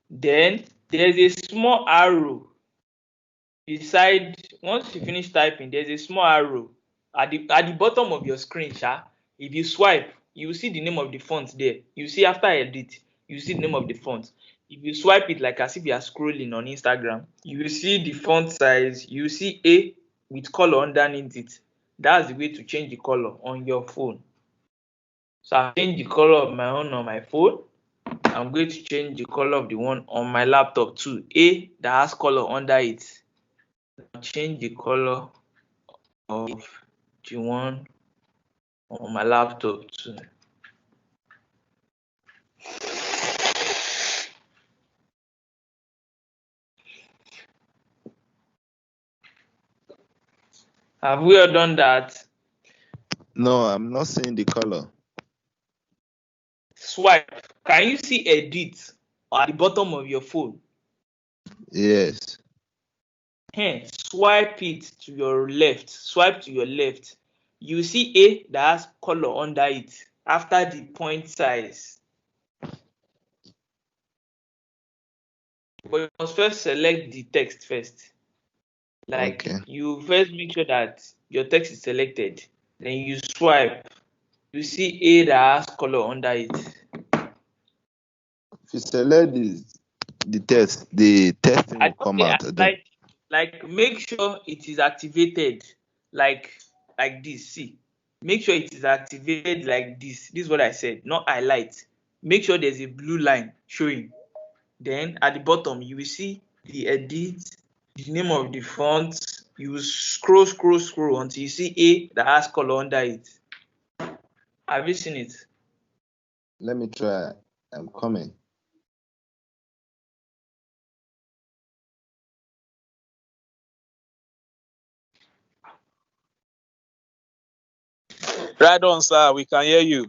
then there's a small arrow beside. Once you finish typing, there's a small arrow at the bottom of your screen. If you swipe, you will see the name of the font there. You see after edit, you see the name of the font. If you swipe it like as if you are scrolling on Instagram, you will see the font size. You will see A with color underneath it. That's the way to change the color on your phone. So I've changed the color of my own on my phone. I'm going to change the color of the one on my laptop too. A that has color under it. I'll change the color of the one on my laptop too. Have we all done that? No, I'm not seeing the color. swipe. Can you see edit at the bottom of your phone? Yes. Swipe it to your left. Swipe to your left. You see A that has color under it after the point size. But you must first select the text first. Like Okay. you first make sure that your text is selected. Then you swipe. You see A that has color under it. If you select the testing will come out. Then Like make sure it is activated like this. See, make sure it is activated like this. This is what I said, not highlight. Make sure there's a blue line showing. Then at the bottom you will see the edit, the name of the font. You will scroll until you see A that has color under it. Have you seen it? let me try. I'm coming. Right on, sir. We can hear you.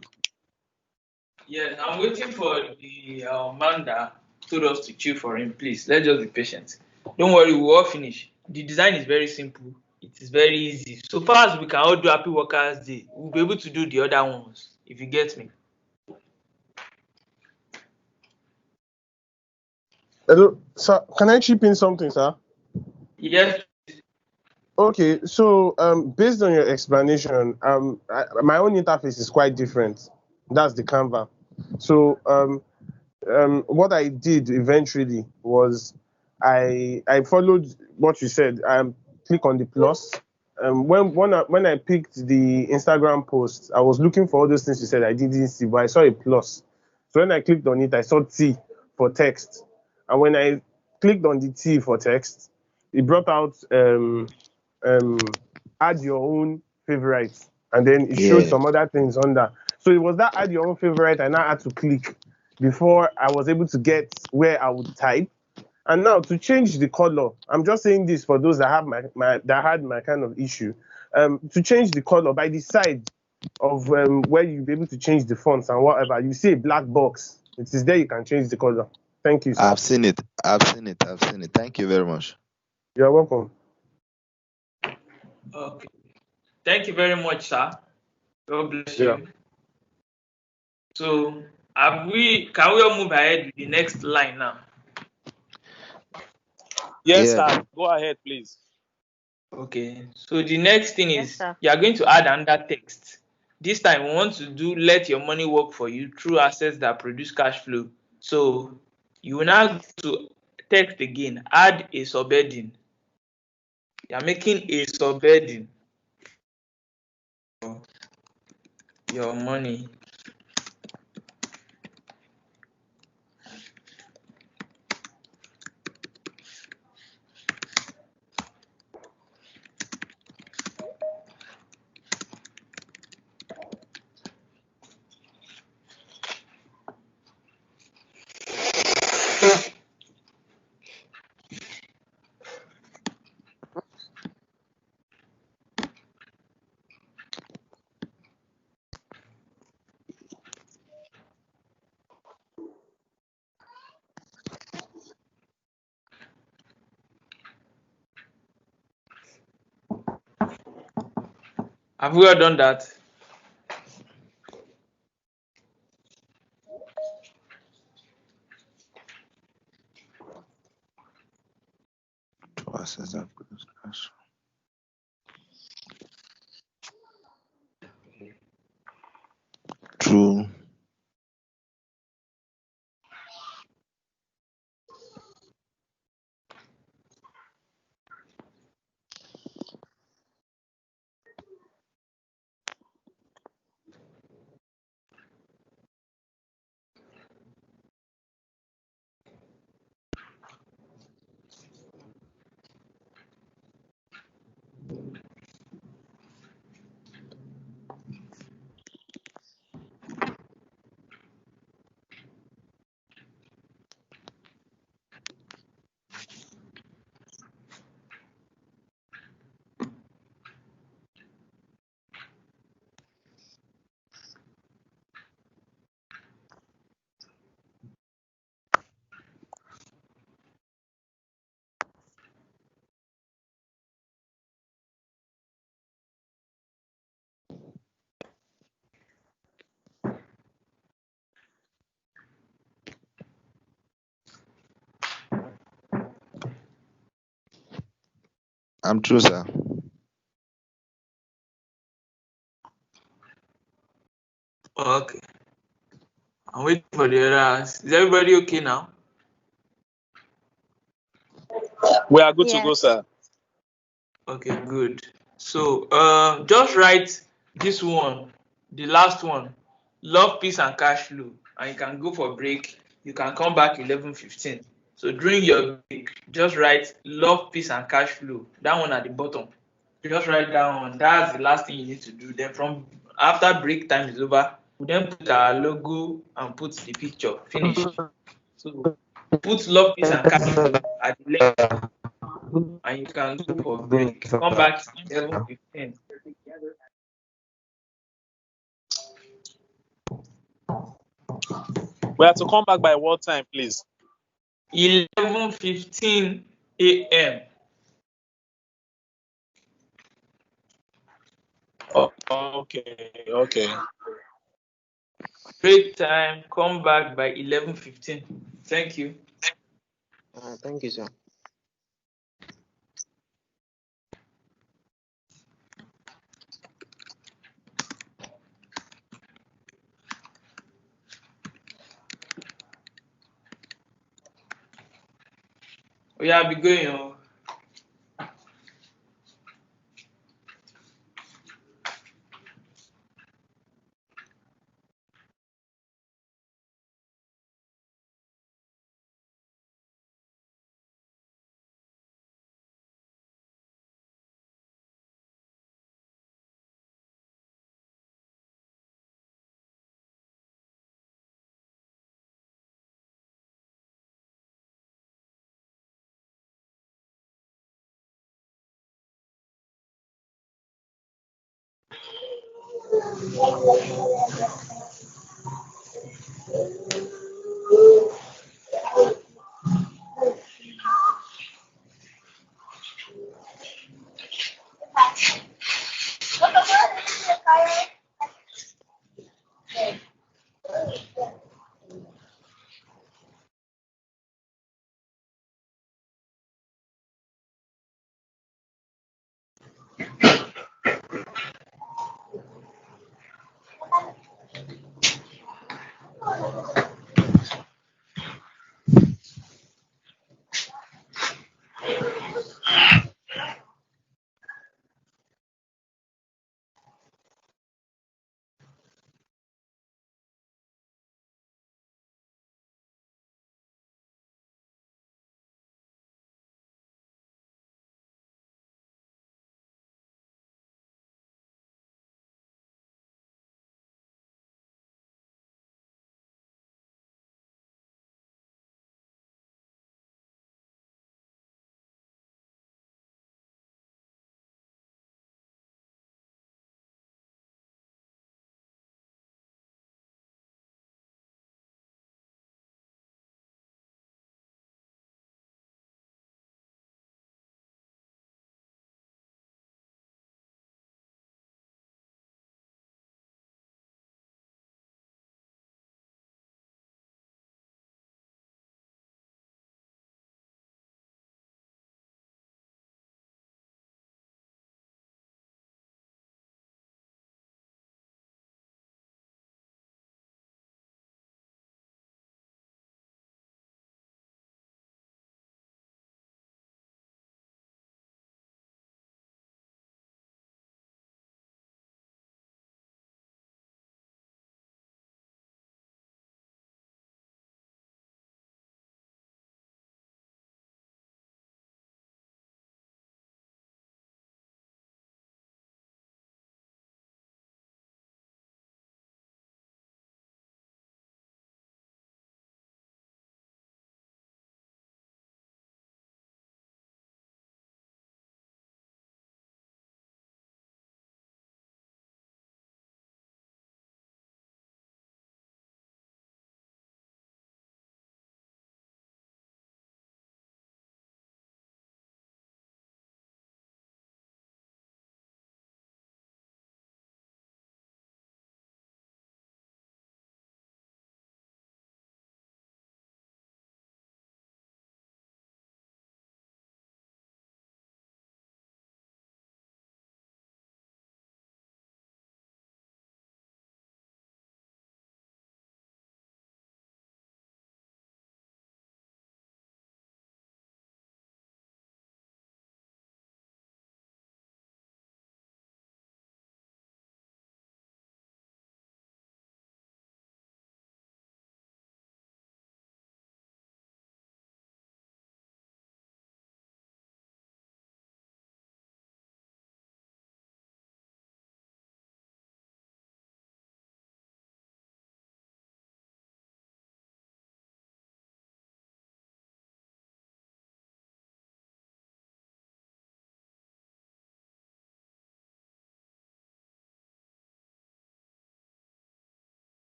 Yes, I'm waiting for the man that told us to queue for him. Please, let's just be patient. Don't worry, we'll all finish. The design is very simple. It is very easy. So far as we can all do Happy Workers Day, we'll be able to do the other ones, if you get me. Hello, sir. Can I chip in something, sir? Yes. Okay, so based on your explanation, my own interface is quite different. That's the Canva. So what I did eventually was I followed what you said. Click on the plus. When I picked the Instagram post, I was looking for all those things you said I didn't see, but I saw a plus. So when I clicked on it, I saw T for text, and when I clicked on the T for text, it brought out add your own favorites, and then it showed Yeah. some other things under. So it was that add your own favorite I now had to click before I was able to get where I would type. And now to change the color, I'm just saying this for those that have that had my kind of issue. To change the color by the side of where you'll be able to change the fonts and whatever, you see a black box. It is there you can change the color. Thank you, sir. I've seen it. Thank you very much. You're welcome. Okay. Thank you very much, sir. God bless you. Yeah. So can we all move ahead with the next line now? Yes, Yeah. sir. Go ahead, please. Okay, so the next thing Yes, is sir. you are going to add another text. This time we want to do let your money work for you through assets that produce cash flow. So you will now go to text again, add a subheading. You are making a subheading for your money. Have we all done that? To assets that produce cash. True. I'm true, sir. Okay. I'm waiting for the others. Is everybody okay now? We are good to Yeah. go, sir. Okay, good. So just write this one, the last one, love, peace, and cash flow, and you can go for break. You can come back 11:15. So during your break, just write love, peace, and cash flow. That one at the bottom. Just write down. That's the last thing you need to do. Then from after break time is over, we then put our logo and put the picture. Finished. So put love, peace, and cash flow at the left, and you can go for break. Come back 11:15. We have to come back by what time, please? 11:15 a.m. Oh, okay. Break time. Come back by 11:15. Thank you. Thank you, sir. We are be going. Oh.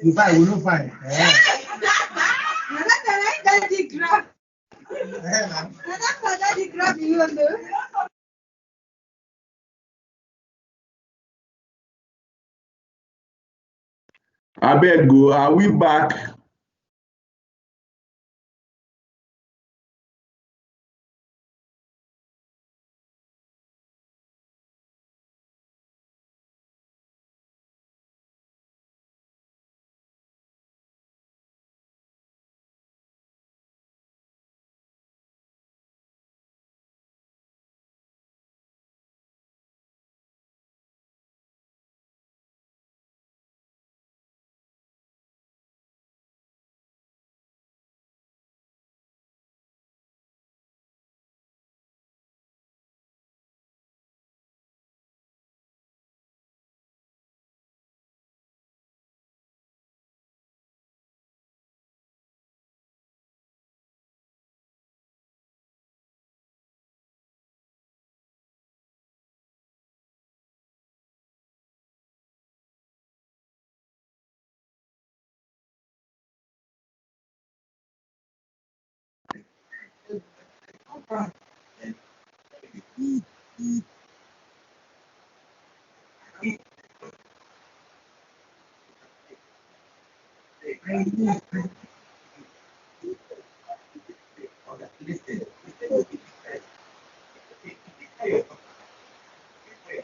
We will not find. I beg go. Are we back?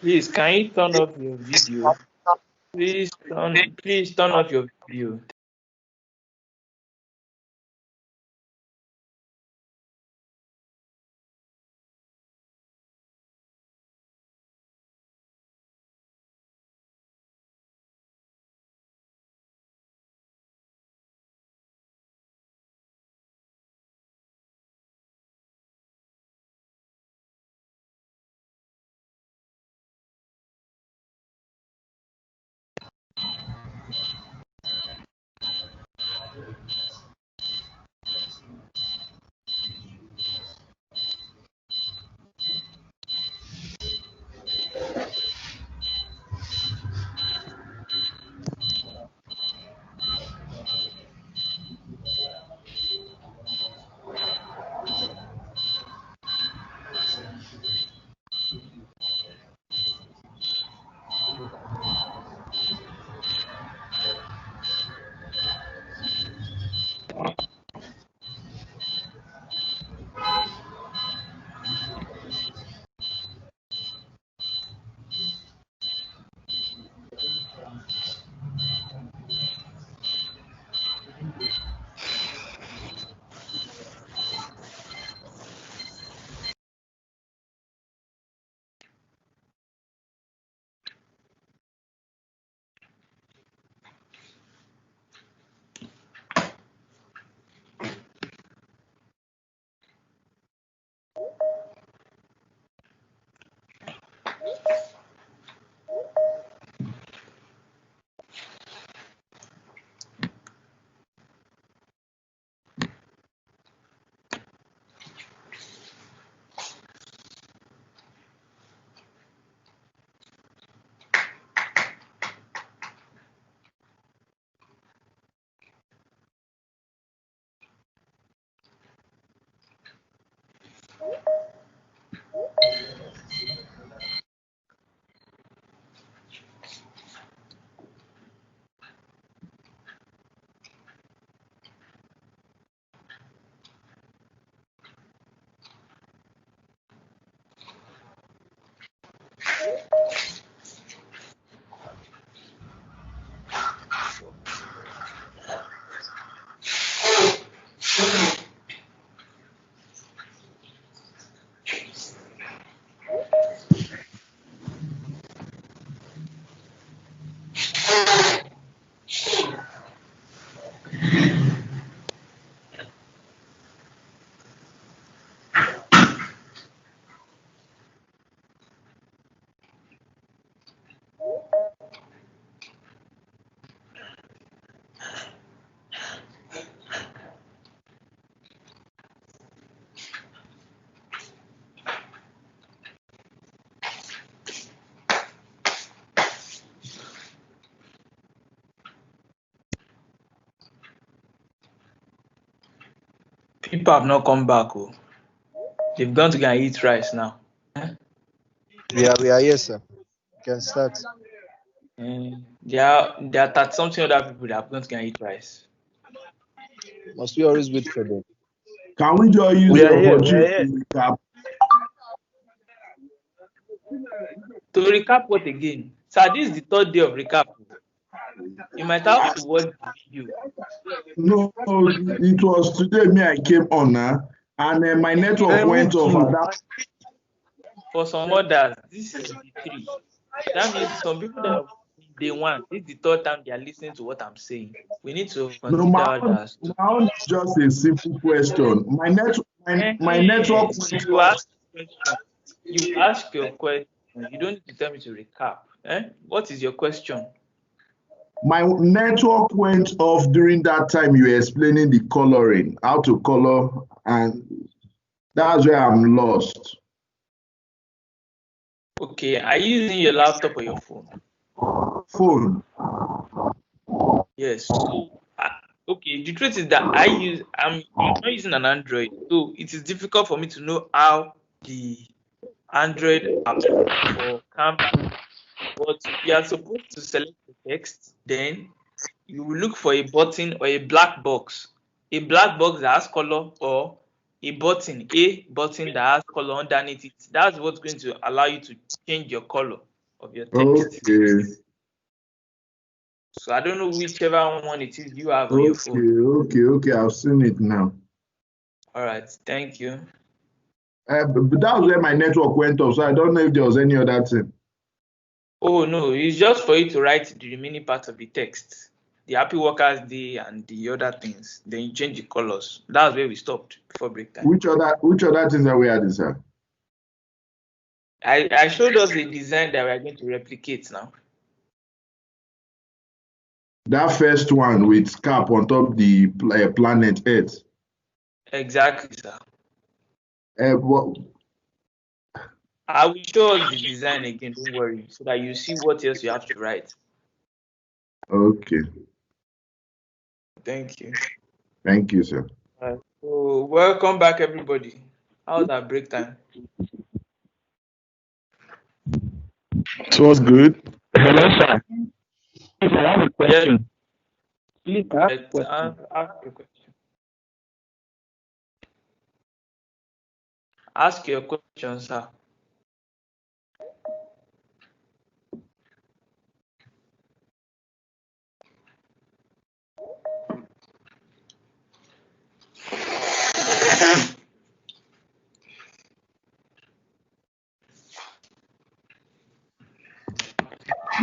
Please, can you turn off your video? Please turn off your video. People have not come back. Oh. They've gone to go and eat rice now. We are here, sir. You can start. There are 30 something other people that have gone to go and eat rice. Must we always wait for them? Can we just use the opportunity to recap? To recap what again? Sir, this is the third day of recap. You might have to watch the video. No, it was today me I came on now, and my network went off. For some others, this is the 3. That means some people that day 1, this is the 3rd time they are listening to what I'm saying. We need to consider others. My own is just a simple question. My network You ask question. You ask your question. You don't need to tell me to recap. What is your question? My network went off during that time you were explaining the coloring, how to color, and that's where I'm lost. Okay, are you using your laptop or your phone? Phone. Yes. So, okay, the truth is that I'm not using an Android, so it is difficult for me to know how the Android app for Canva. But you are supposed to select the text, then you will look for a button or a black box. A black box that has color, or a button that has color underneath it. That's what's going to allow you to change your color of your text. Okay. So I don't know whichever one it is you have on your phone. Okay. I've seen it now. All right, thank you. But that was where my network went off, so I don't know if there was any other thing. Oh no, it's just for you to write the remaining part of the text. The Happy Workers Day and the other things. Then you change the colors. That's where we stopped before break time. Which other things are we adding, sir? I showed us the design that we are going to replicate now. That first one with cap on top the planet Earth. Exactly, sir. What? I will show us the design again, don't worry, so that you see what else you have to write. Okay. Thank you. Thank you, sir. So welcome back, everybody. How's our break time? It was good. Hello, sir. I have a question. Please ask a question. Ask your question, sir.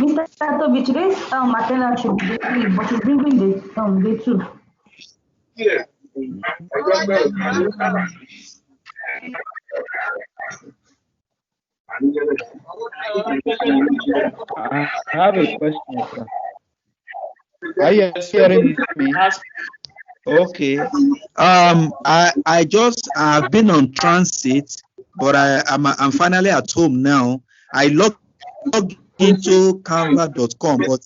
Mr. Toby, today's attendance should be 3, but he's bringing the day 2. Yeah. I have a question, sir. Are you hearing me? Okay. I've been on transit, but I'm finally at home now. I logged into canva.com, but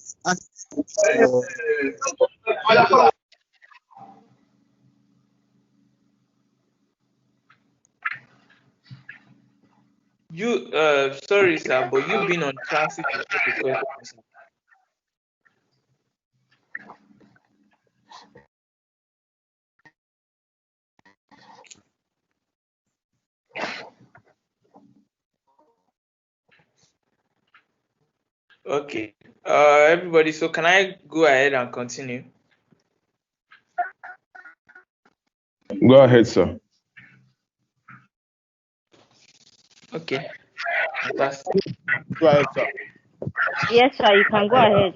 sorry, sir, but you've been on transit is not a question, sir. Okay. Everybody, so can I go ahead and continue? Go ahead, sir. Okay. Fantastic. Go ahead, sir. Yes, sir, you can go ahead.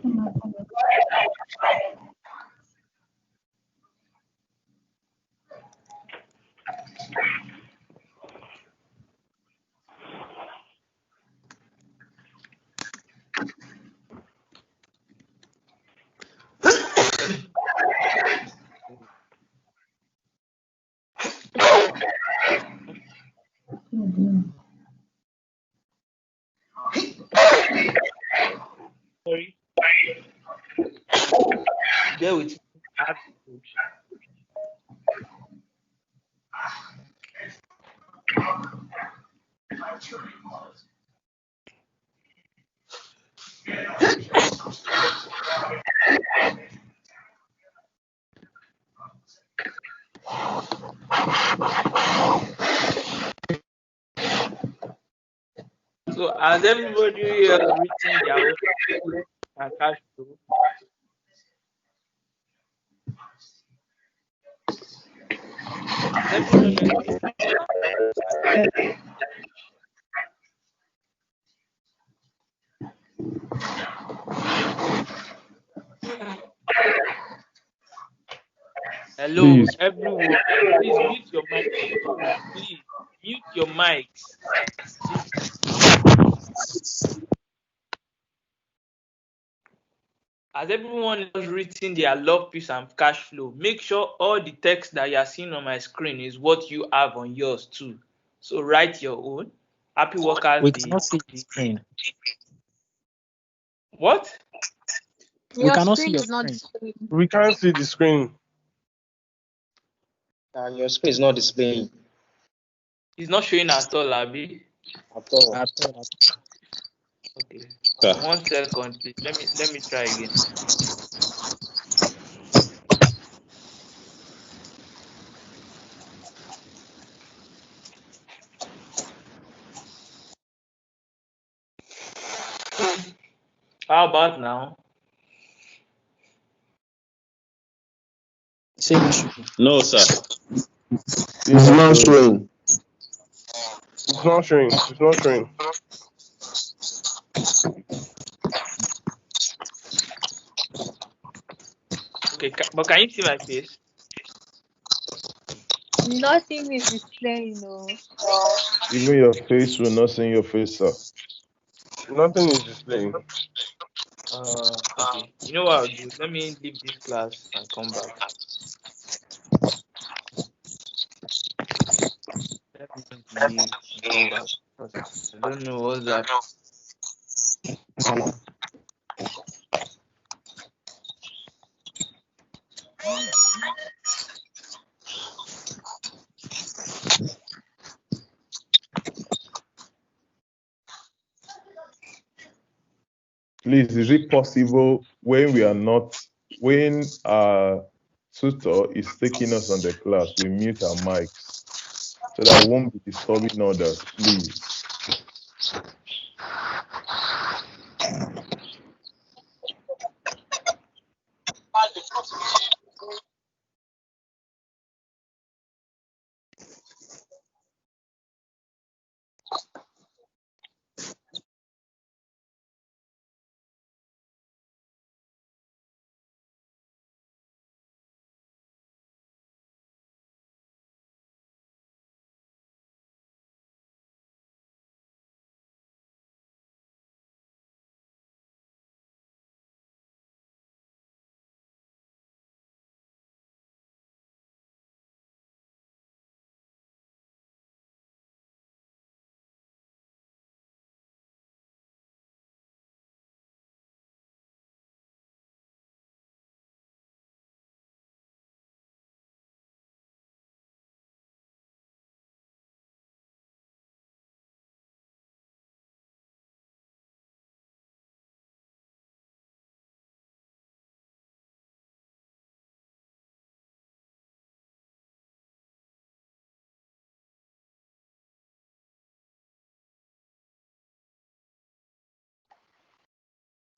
Sorry. Bear with me. Has everybody written their own and cash flow? Has everyone written their cash flow? Hello, Please. everyone. Please mute your mic. Please mute your mics. Has everyone else written their love, peace, and cash flow? Make sure all the text that you are seeing on my screen is what you have on yours too. So write your own. Happy Workers We Day. cannot see the screen. What? We Your cannot see screen your is not screen. displaying. We can't see the screen. Your screen is not displaying. It's not showing at all, Abi. At all. Okay. 1 second, please. Let me try again. How about now? Same issue. No, sir. It's not showing. It's not showing. It's not showing. Okay, but can you see my face? Nothing is displaying, no. Even your face will not see your face, sir. Nothing is displaying. Okay. You know what I'll do? Let me leave this class and come back. Let me leave and come back. I don't know what's that. Please, is it possible when our tutor is taking us on the class, we mute our mics so that we won't be disturbing others, please?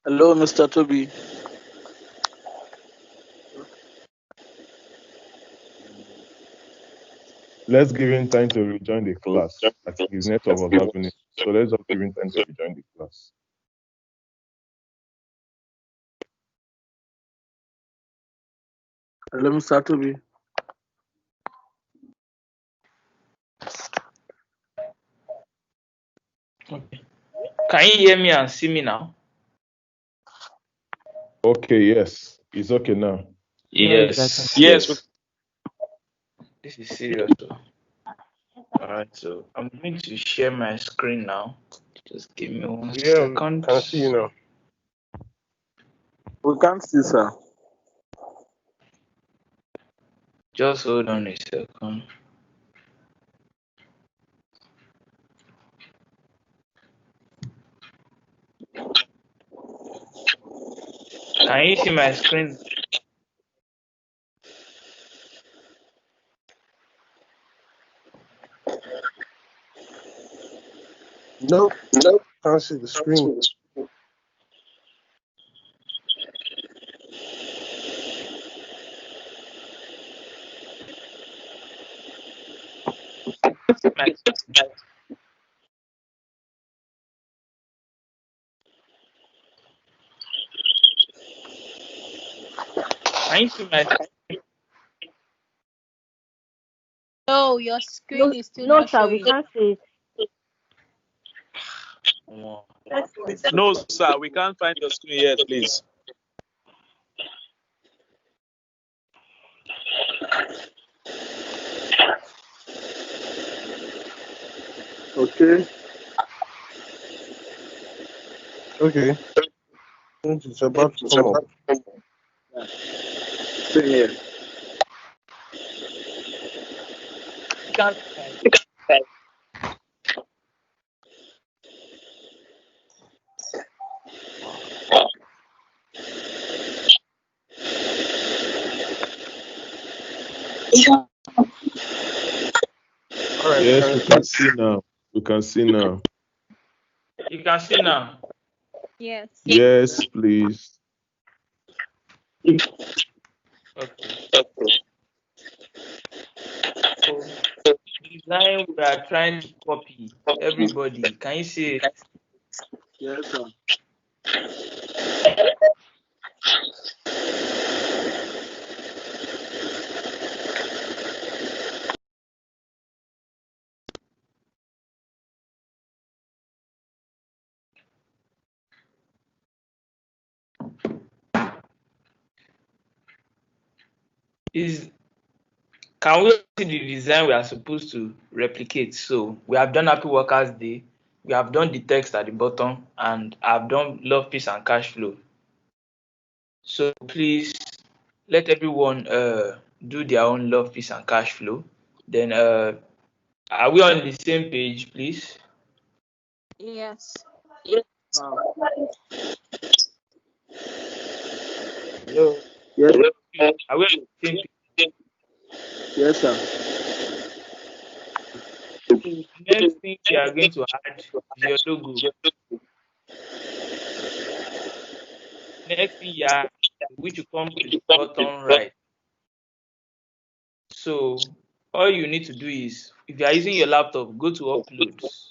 Hello, Mr. Toby. Let's give him time to rejoin the class. I think his network was having it. So let's just give him time to rejoin the class. Hello, Mr. Toby. Okay. Can you hear me and see me now? Okay, yes. It's okay now. Yes. Yes. This is serious. Alright, so I'm going to share my screen now. Just give me 1 second. Can see you now. We can't see, sir. Just hold on a second. Can you see my screen? Nope. Can't see the screen. Can you see my No, your screen is still No, not sir, we showing. can't see it. No, sir, we can't find your screen yet, please. Okay. Okay. It's about to come up. Same here. All right. Yes, we can see now. We can see now. You can see now. Yes. Yes, please. Okay. So, design we are trying to copy. Everybody, can you see it? Yes, sir. Can we see the design we are supposed to replicate? So we have done Happy Workers Day, we have done the text at the bottom, and I've done love, peace, and cash flow. So please let everyone do their own love, peace, and cash flow. Then are we on the same page, please? Yes. Hello. Yes. Are we on the same page? Yes, sir. So the next thing we are going to add is your logo. Next thing you add, which will come to the bottom right. So all you need to do is, if you are using your laptop, go to uploads.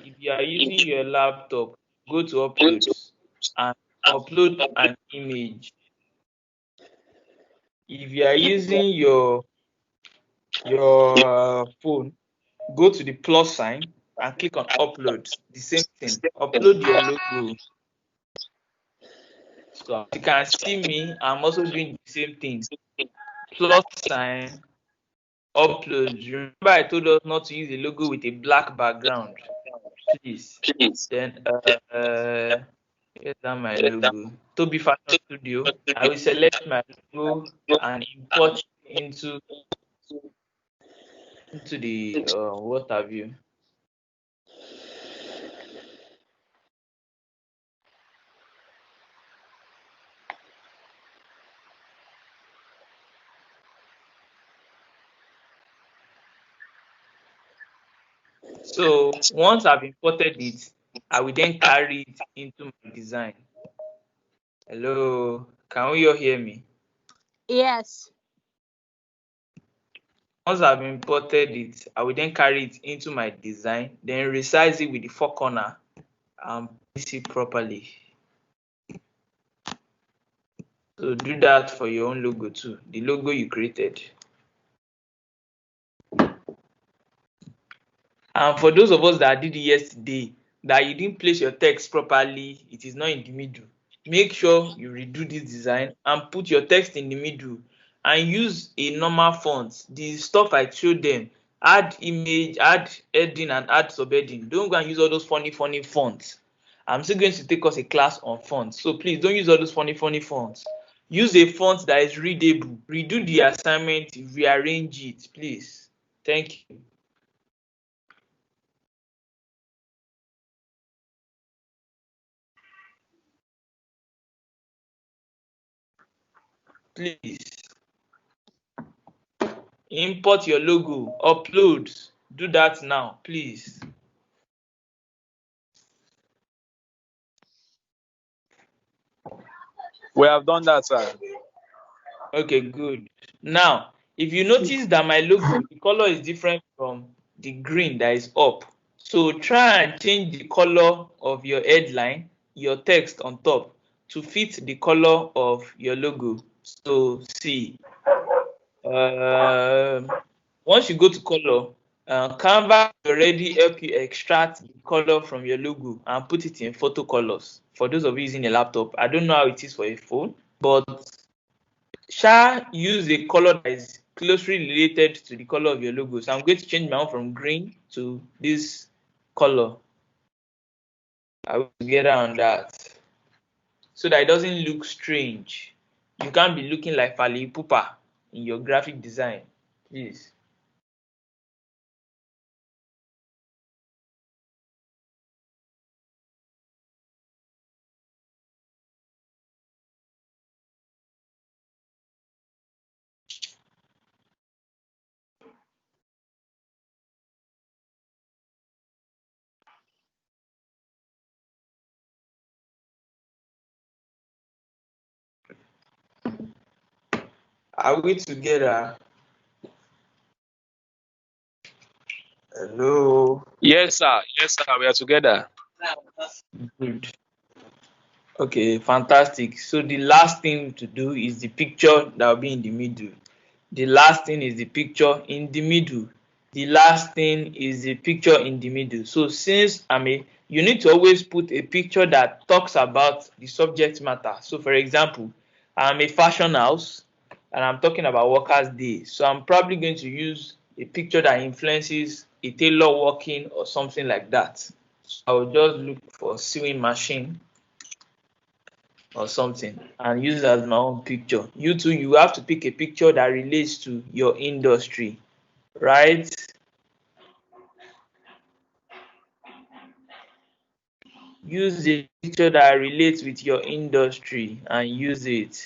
If you are using your laptop, go to uploads and upload an image. If you are using your phone, go to the plus sign and click on upload. The same thing. Upload your logo. So as you can see me, I'm also doing the same thing. Plus sign, upload. Remember I told us not to use a logo with a black background. Please. Then here's my logo. Toby Fashion Studio. I will select my logo and import into the what have you. So once I've imported it, I will then carry it into my design. Hello, can you all hear me? Yes. Once I've imported it, I will then carry it into my design, then resize it with the four corner and place it properly. So do that for your own logo too, the logo you created. And for those of us that did it yesterday, that you didn't place your text properly, it is not in the middle. Make sure you redo this design and put your text in the middle and use a normal font. The stuff I showed them, add image, add heading and add subheading. Don't go and use all those funny fonts. I'm still going to take us a class on fonts. So please don't use all those funny fonts. Use a font that is readable. Redo the assignment, rearrange it, please. Thank you. Please import your logo, upload, do that now, please. We have done that, sir. Okay, good. Now, if you notice that my logo, the color is different from the green that is up. So try and change the color of your headline, your text on top, to fit the color of your logo. So see, once you go to color, Canva will already help you extract the color from your logo and put it in photo colors. For those of you using a laptop, I don't know how it is for a phone, but use a color that is closely related to the color of your logo. So I'm going to change my own from green to this color. I will get on that so that it doesn't look strange. You can't be looking like Fali Pupa in your graphic design, please. Are we together? Hello. Yes, sir. Yes, sir. We are together. Good. Okay, fantastic. So the last thing to do is the picture that will be in the middle. The last thing is the picture in the middle. The last thing is the picture in the middle. So since you need to always put a picture that talks about the subject matter. So for example, I'm a fashion house and I'm talking about Workers' Day. So I'm probably going to use a picture that influences a tailor working or something like that. So I will just look for sewing machine or something and use it as my own picture. You too, you have to pick a picture that relates to your industry, right? Use a picture that relates with your industry and use it.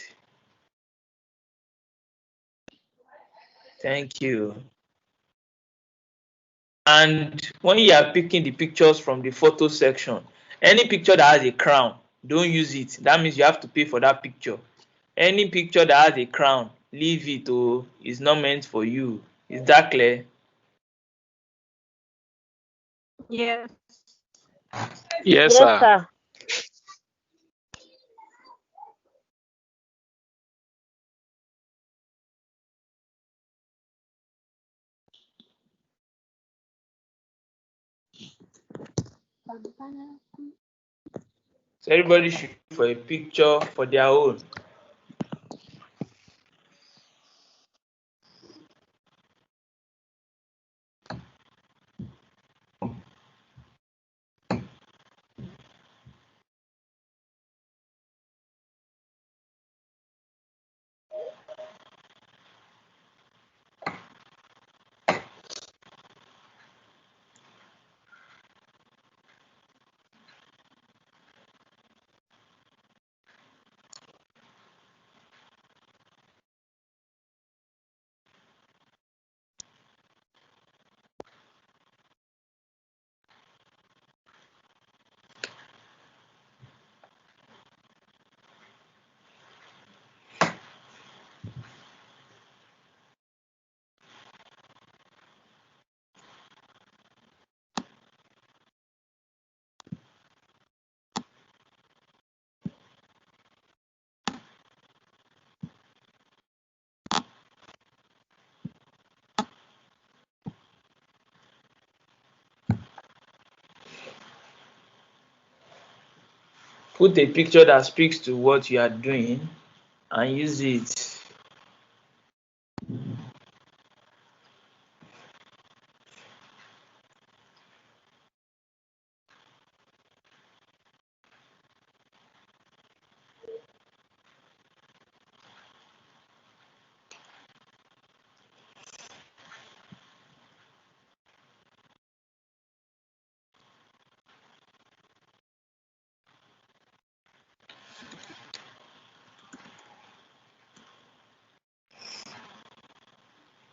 Thank you. And when you are picking the pictures from the photo section, any picture that has a crown, don't use it. That means you have to pay for that picture. Any picture that has a crown, leave it, or it's not meant for you. Is that clear? Yes. Yes, Yes, sir. sir. So everybody should look for a picture for their own. Put a picture that speaks to what you are doing and use it.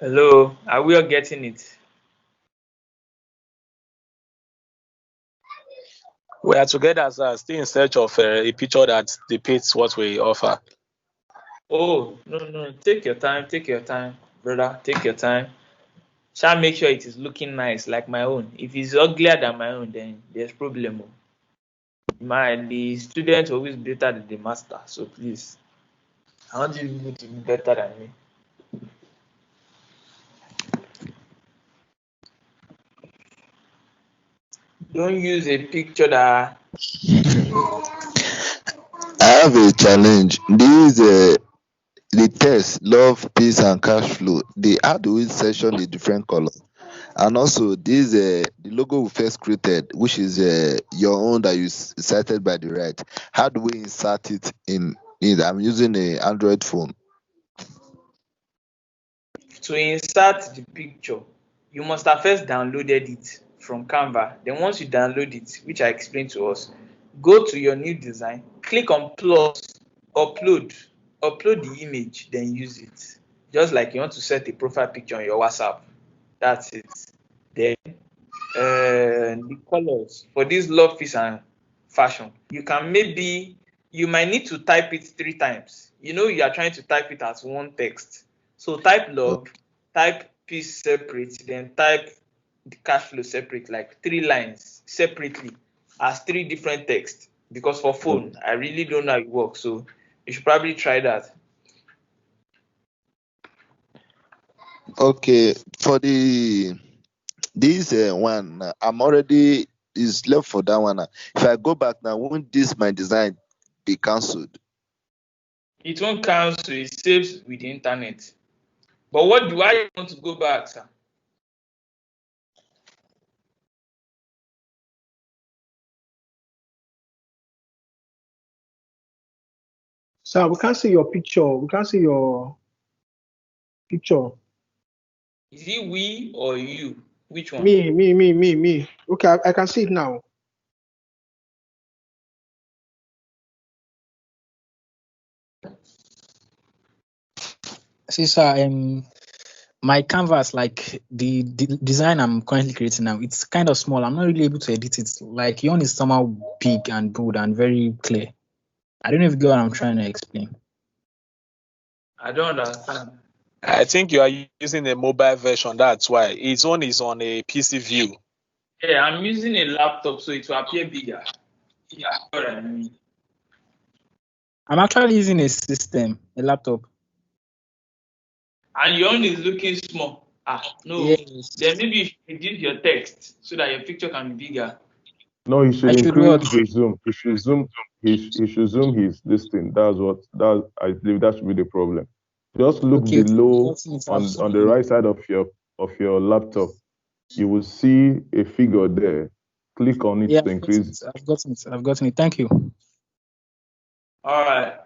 Hello, are we all getting it? We are together, sir, still in search of a picture that depicts what we offer. Oh, no. Take your time, brother. Take your time. Shall make sure it is looking nice like my own. If it's uglier than my own, then there's problem. The student always better than the master. So please, I want you to be better than me. Don't use a picture that I have a challenge. This the test, love, peace, and cash flow. How do we session the different color? And also this the logo we first created, which is your own that you cited by the right. How do we insert it in it? I'm using a Android phone. to insert the picture, you must have first downloaded it from Canva. Then once you download it, which I explained to us, go to your new design, click on plus, upload the image, then use it. Just like you want to set a profile picture on your WhatsApp. That's it. Then the colors for this love, peace, and fashion, you might need to type it 3 times. You are trying to type it as one text. So type love, type peace separate, then type the cash flow separate, like 3 lines separately as 3 different texts. Because for phone, I really don't know how it works. So you should probably try that. Okay, for this one, I'm already is left for that one. If I go back now, won't this my design be cancelled? It won't cancel, it saves with the internet. But what do I want to go back, sir? Sir, we can't see your picture. We can't see your picture. Is it we or you? Which one? Me. Okay, I can see it now. See, sir, my canvas, like the design I'm currently creating now, it's kind of small. I'm not really able to edit it. Like your own is somehow big and bold and very clear. I don't know if you get what I'm trying to explain. I don't understand. I think you are using a mobile version. That's why his own is on a PC view. Yeah, I'm using a laptop, so it will appear bigger. Yeah, what I mean. I'm actually using a system, a laptop. And your own is looking small. No. Yes. Then maybe you should reduce your text so that your picture can be bigger. No, he should I should increase what? his zoom. He should zoom. He should zoom his this thing. I believe that should be the problem. Just look Okay, below I've on the right side of your laptop. You will see a figure there. Click on it Yeah, to increase. I've gotten it. Thank you. All right.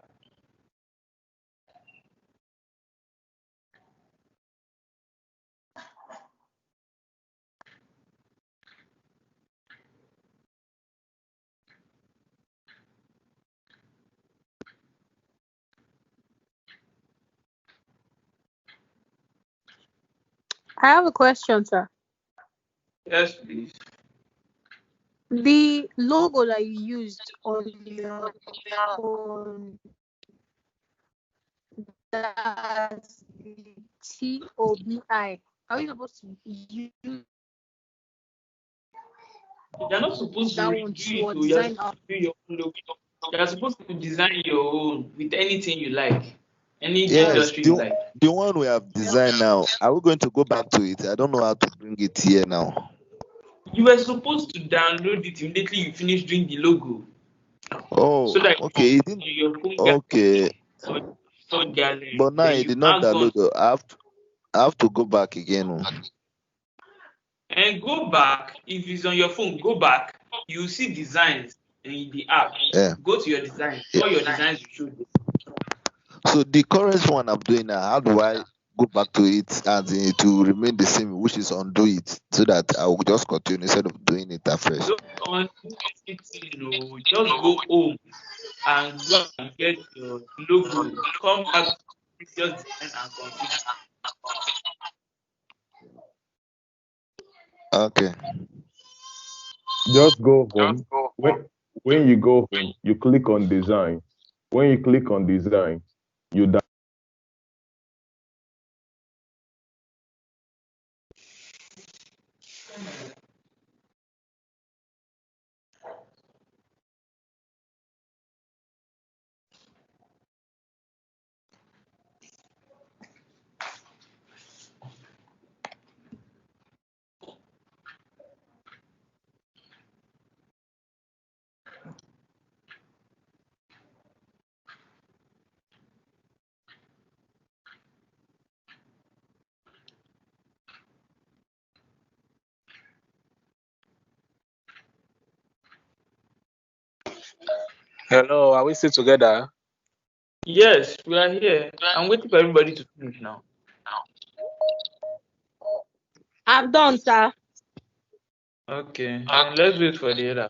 I have a question, sir. Yes, please. The logo that you used on your phone, that's the TOBI. How are you supposed to use You're not supposed to that redo one it. to So you're design supposed to do your own logo. You're supposed to design your own with anything you like, any Yes, industry you like. the one we have designed now. Are we going to go back to it? I don't know how to bring it here now. You were supposed to download it immediately you finish doing the logo. Oh, So that okay. your phone Okay, or gallery. but now Then it you did not now go download. I have to go back again. and go back. If it's on your phone, go back. You see designs in the app. Yeah. Go to your designs. Yeah. All your designs will show there. So the current one I'm doing now, how do I go back to it as in to remain the same, which is undo it, so that I will just continue instead of doing it afresh? Don't undo anything. Just go home and go and get your logo. Come back to the previous design and continue. Okay. Just go home. When you go home, you click on design. When you click on design, you down. Hello, are we still together? Yes, we are here. I'm waiting for everybody to finish now. I'm done, sir. Okay, then let's wait for the other.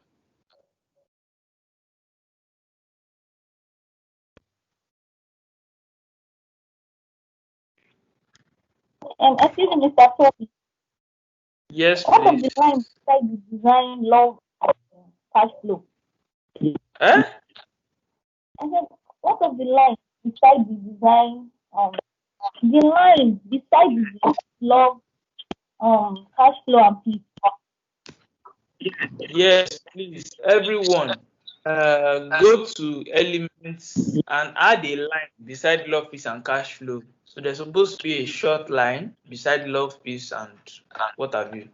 Excuse me, Mr. Toby. Yes, What of please. the line beside the design love cash flow? Eh? I said, what of the line beside the design the line beside the design love cash flow and peace? Yes, please. Everyone, go to elements and add a line beside love, peace, and cash flow. So there's supposed to be a short line beside love, peace, and what have you.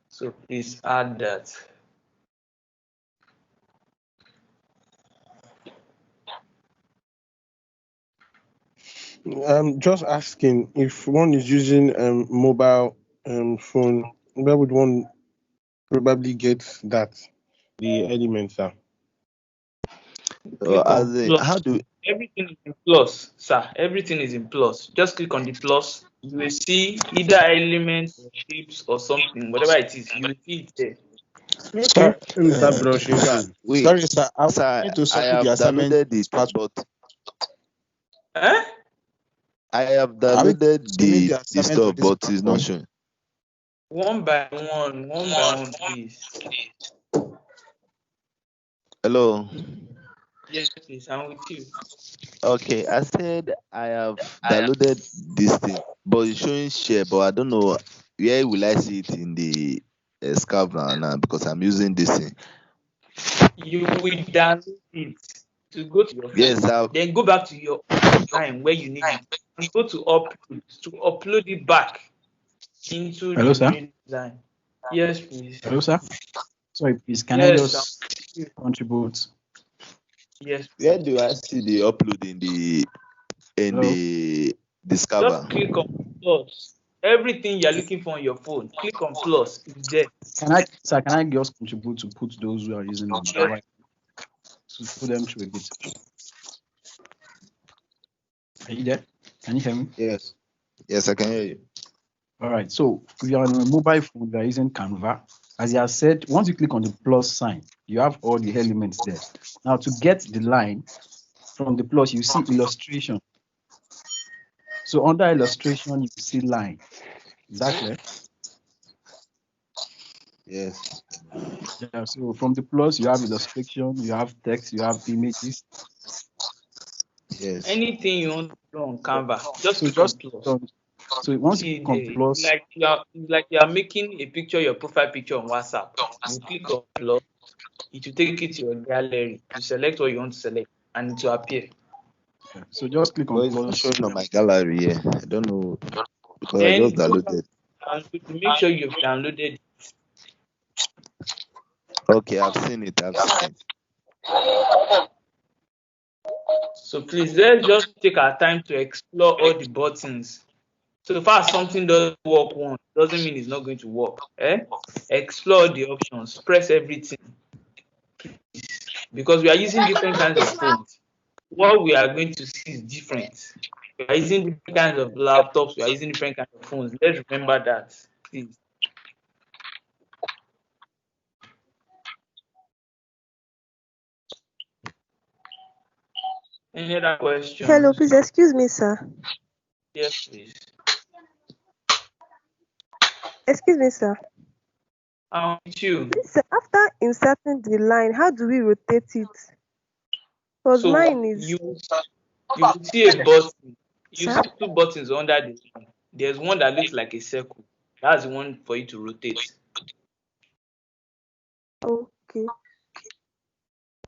So please add that. Just asking if one is using mobile phone, where would one probably get that? The elements are. Click on plus. How do Everything is in plus, sir. Everything is in plus. Just click on the plus. You will see either elements or shapes or something, whatever it is. You will see it there. Okay, let me start brushing. wait, Sorry, sir. I was sir, trying to I submit have the assignment downloaded it, part. but Eh? I have Are we downloaded submit the assignment for stuff, this but it's not platform? showing. One by one, please. Hello. Yes, please. I'm with you. Okay, I said I have downloaded this thing, but it's showing share, but I don't know where will I see it in the Canva now because I'm using this thing. You will download it to go to your phone. Yes, Then go back to your line where you need it and go to upload it back into Hello, the sir. main design. Yes, please. Hello, sir. Sorry, please. Can I Yes, just contribute? yes. where do I see the upload in the Hello. Discover? Just click on plus. Everything you're looking for on your phone, click on plus. It's there. Can I just contribute to put those who are using Yes. mobile to put them through a bit? Are you there? Can you hear me? Yes. Yes, I can hear you. All right. So if you're on a mobile phone, you're using Canva. As you have said, once you click on the plus sign, you have all the elements there. Now to get the line from the plus, you see illustration. So under illustration, you see line. Is that clear? Yes. Yeah. So from the plus, you have illustration, you have text, you have images. Yes. Anything you want to do on Canva, just So click just on plus. so once you See click on there, plus, it's like you are making a picture, your profile picture on WhatsApp. You click on plus, it will take it to your gallery. You select what you want to select, and it will appear. so just click on But it's not plus. showing on my gallery here. I don't know because I Then just go back downloaded. and make sure you've downloaded it. Okay, I've seen it. So please, let's just take our time to explore all the buttons. So far something doesn't work once, doesn't mean it's not going to work. Explore the options, press everything, please, because we are using different kinds of phones. What we are going to see is different. We are using different kinds of laptops, we are using different kinds of phones. Let's remember that, please. Any other questions? Hello, please excuse me, sir. Yes, please. Excuse me, sir. I'm with you. Please, sir, after inserting the line, how do we rotate it? Because So mine is. you will see a button. You Sir? see two buttons under the line. There's one that looks like a circle. That's the one for you to rotate. Okay.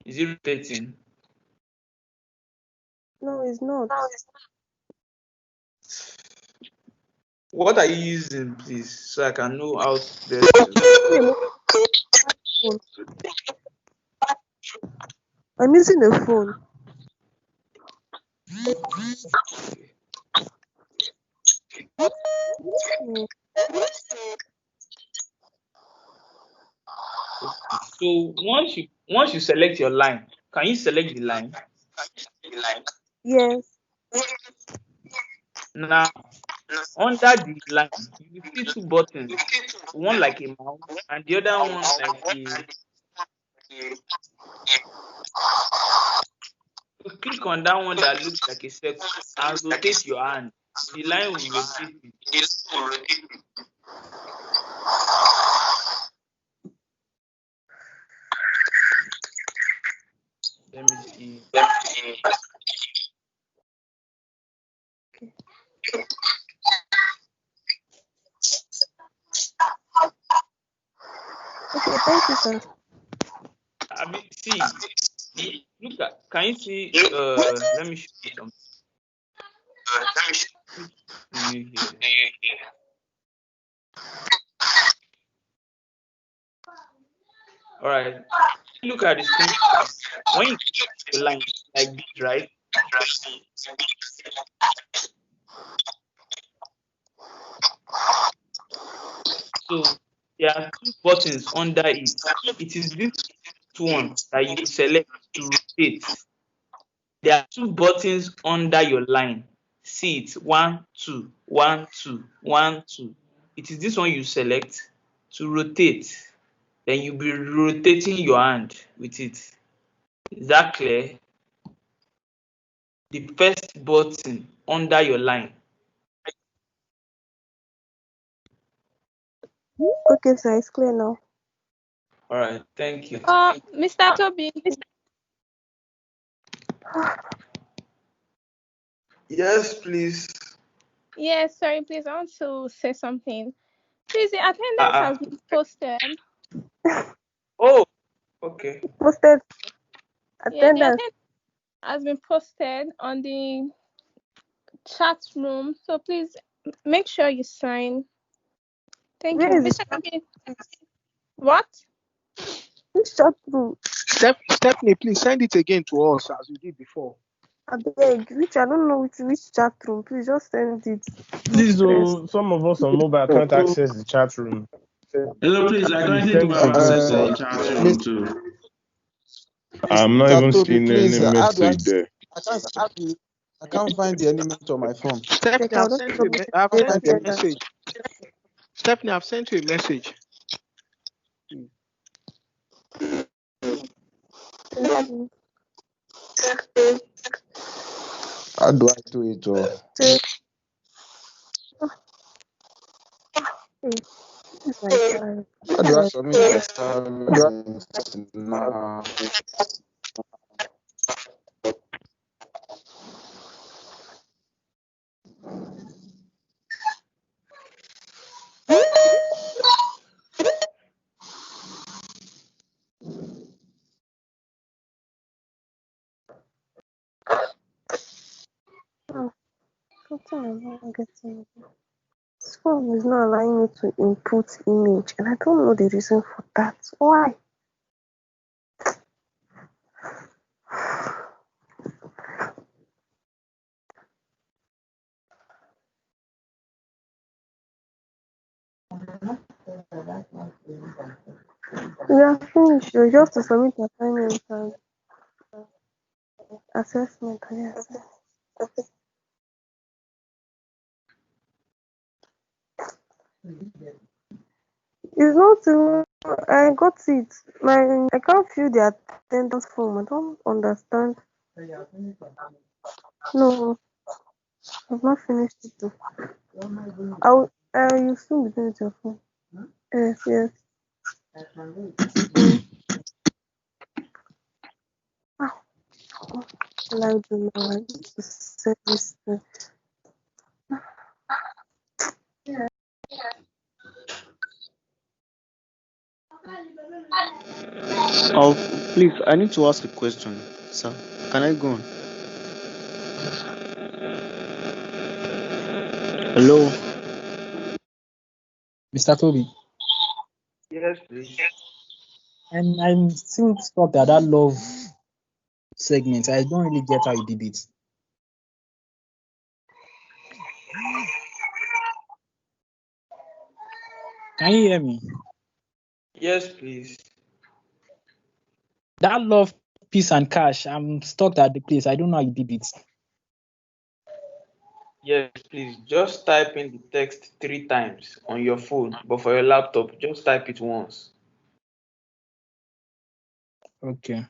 Is it rotating? No, it's not. What are you using, please, so I can know how best to. I'm using a phone. So once you select your line, can you select the line? Yes. Now under the line, you see two buttons, one like a mouse and the other one like a. So click on that one that looks like a circle and rotate your hand. The line will rotate it. Let me see. Okay, thank you, sir. I mean, see, look at. Can you see? Let me show you something. Here. All right. Look at the screen. When you click the line like this, right? So there are two buttons under it. It is this one that you select to rotate. There are two buttons under your line. See it, 1, 2, 1, 2, 1, 2. It is this one you select to rotate. Then you'll be rotating your hand with it. Is that clear? The first button under your line. Okay, sir, it's clear now. All right, thank you. Mr. Toby. Yes, please. Yes, sorry, please. I want to say something. Please, the attendance has been posted. Oh, okay. Posted. Yeah, the Attendance. attendance has been posted on the chat room. So please make sure you sign. Thank Where you. is Mr. Toby. What? Which chat room? Stephanie, please send it again to us as you did before. I beg, I don't know which chat room. Please just send it. Please, some of us on mobile can't access the chat room. Hello, please. I currently don't have access to the chat room too. I'm not even Toby, seeing please, any message there. I can't find the element on my phone. Stephanie, I've sent you a message. Stephanie, I've sent you a message. How do I do it? How do I submit this now? This phone is not allowing me to input image, and I don't know the reason for that. Why? We are finished. So just to submit assignment and assessment. Yes. It's not even, I got it. I can't fill the attendance form. I don't understand. No, I've not finished it. You soon be done with your phone. Yes, yes. Mm. Ah, what will I do now? I need to set this thing. Yeah. Oh, please, I need to ask a question, sir. Can I go on? Hello. Mr. Toby. Yes, please. And I'm still stuck at that love segment. I don't really get how you did it. Can you hear me? Yes, please. That love, peace, and cash. I'm stuck at the place. I don't know how you did it. Yes, please. Just type in the text 3 times on your phone, but for your laptop, just type it once. Okay.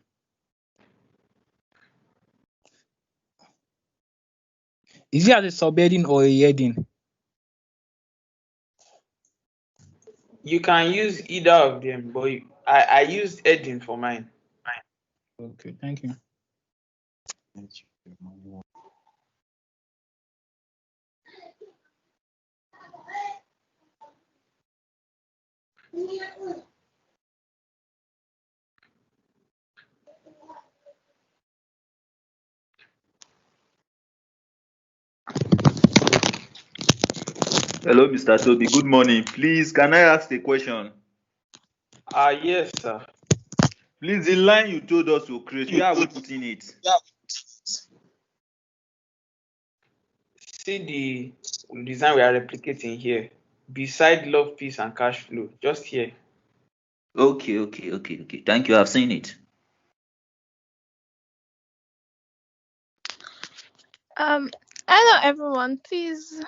Is it as a subheading or a heading? You can use either of them, but I used Edin for mine. Okay, thank you. Hello, Mr. Toby. Good morning. Please, can I ask a question? Yes, sir. Please, the line you told us to create, where are we putting it? See the design we are replicating here. Beside love, peace, and cash flow. Just here. Okay. Thank you. I've seen it. Hello everyone. Please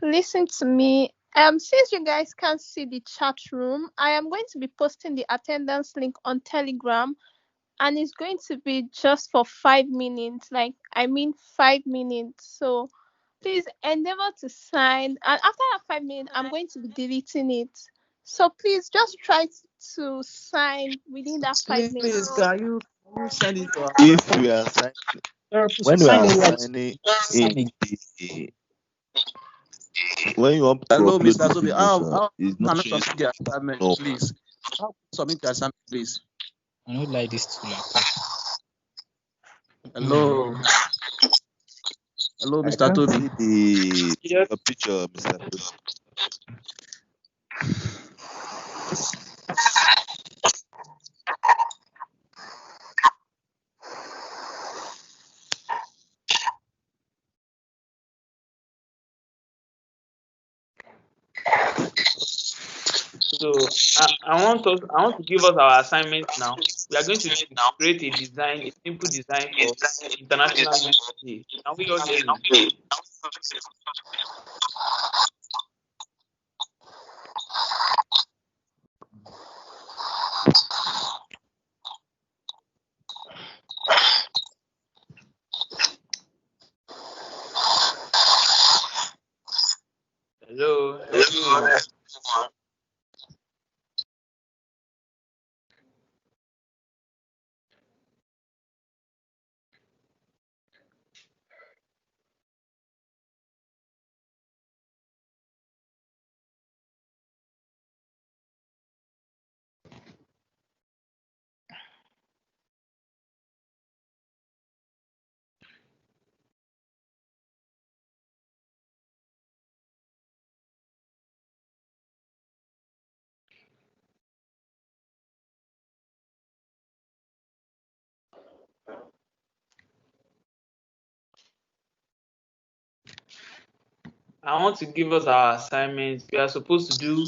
listen to me. Since you guys can't see the chat room, I am going to be posting the attendance link on Telegram, and it's going to be just for 5 minutes. 5 minutes. So please endeavor to sign, and after that 5 minutes, I'm going to be deleting it. So please just try to sign within that 5 minutes. Please, can you send it to us? If we are signing, when we Sign are it right. signing Sign in it. when you want to Hello, upload Mr. the Toby. signature, How it's not can I showing submit the signature. assignment, No. please? How can I submit the assignment, please? I don't like this tool at all. Hello. Hello, I Mr. can't Toby. see your picture, Mr. Toby. So I want to give us our assignment now. We are going to create a design, a simple design for International Youth Day. Can we all hear me? Hello, everyone. I want to give us our assignment. We are supposed to do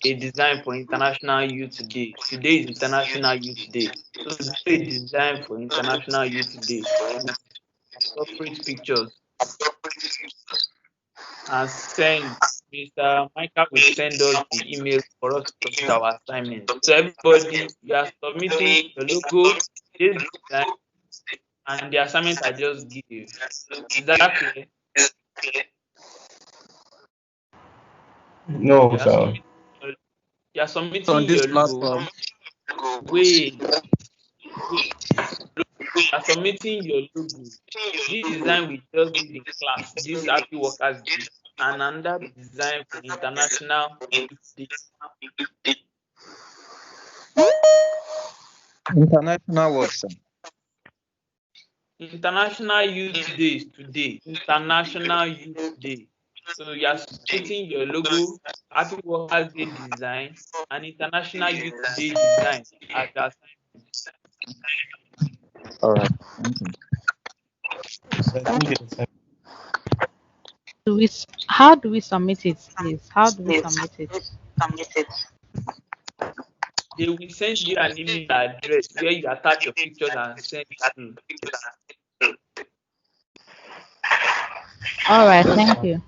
a design for International Youth Day. Today is International Youth Day. So do a design for International Youth Day with appropriate pictures and send. Mr. Michael will send us the email for us to submit our assignment. So everybody, you are submitting your logo, this design, and the assignment I just gave. Is that clear? No, You are sir. submitting you are On submitting this your logo. platform. Wait, wait. You are submitting your logo. This design we just did in class. This happy workers day, and another design for international youth day. International what, sir? International Youth Day is today. International Youth Day. So you are submitting your logo, Happy Workers Day design, and International Youth Day design as your assignment. All right. Thank you. So I think it's How do we submit it, please? How do we submit it? They will send you an email address where you attach your pictures and send it through. All right, Hello, thank sir. you.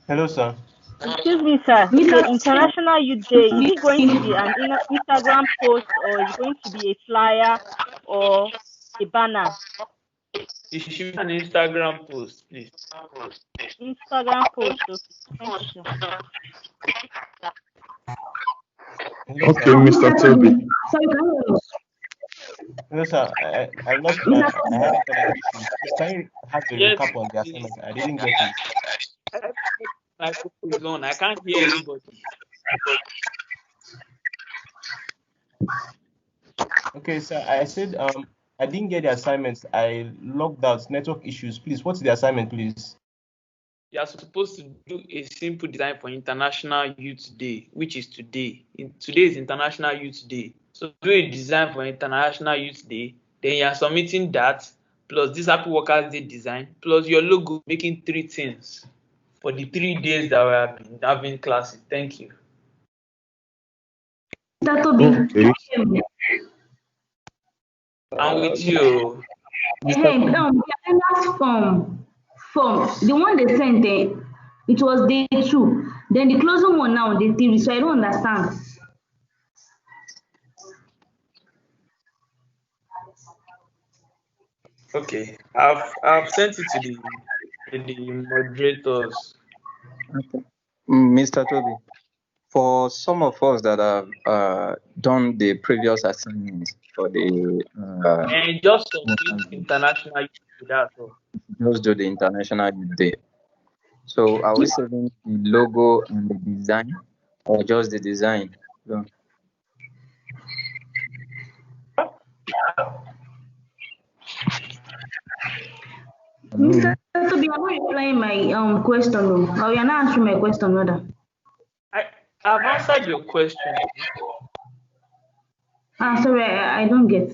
Hello, sir. Excuse me, sir. The International Youth Day, is it going to be an Instagram post or is it going to be a flyer or a banner? It should be an Instagram post, please. Instagram post, okay. Thank you, sir. Hello, Okay, sir. Mr. Toby. Hello, sir. I lost my. I had internet issues. Please, can you have a Yes, recap on the please. assignment? I didn't get it. My microphone is on. I can't hear anybody. Okay, sir. I said I didn't get the assignments. I logged out. Network issues. Please, what's the assignment, please? You are supposed to do a simple design for International Youth Day, which is today. Today is International Youth Day. So do a design for International Youth Day. Then you are submitting that plus this Happy Workers Day design plus your logo, making 3 things for the 3 days that we have been having classes. Thank you. Okay. I'm with you. The attendance form, the one they sent, it was day 2. Then the closing one now, day 3. So I don't understand. Okay, I've sent it to the moderators. Okay. Mr. Toby, for some of us that have done the previous assignments for the And just submit International Youth Day, that's all. just do the International Youth Day. So are we saving the logo and the design or just the design? No. Mr. Toby, I'm not replying my question, or you're not answering my question, rather. I've answered your question. Sorry, I don't get.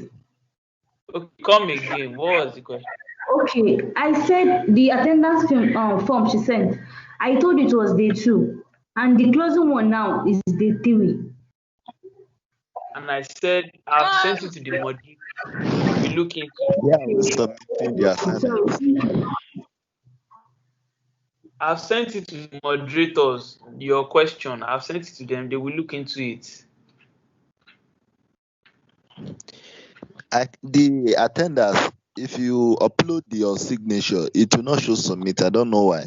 Okay, come again. What was the question? Okay, I said the attendance form she sent. I told you it was day 2, and the closing one now is day 3. And I said I've sent it to the moderator. We look into it. Yeah, we're submitting the assignment. I've sent it to the moderators. Your question, I've sent it to them. They will look into it. The attendance, if you upload your signature, it will not show submit. I don't know why.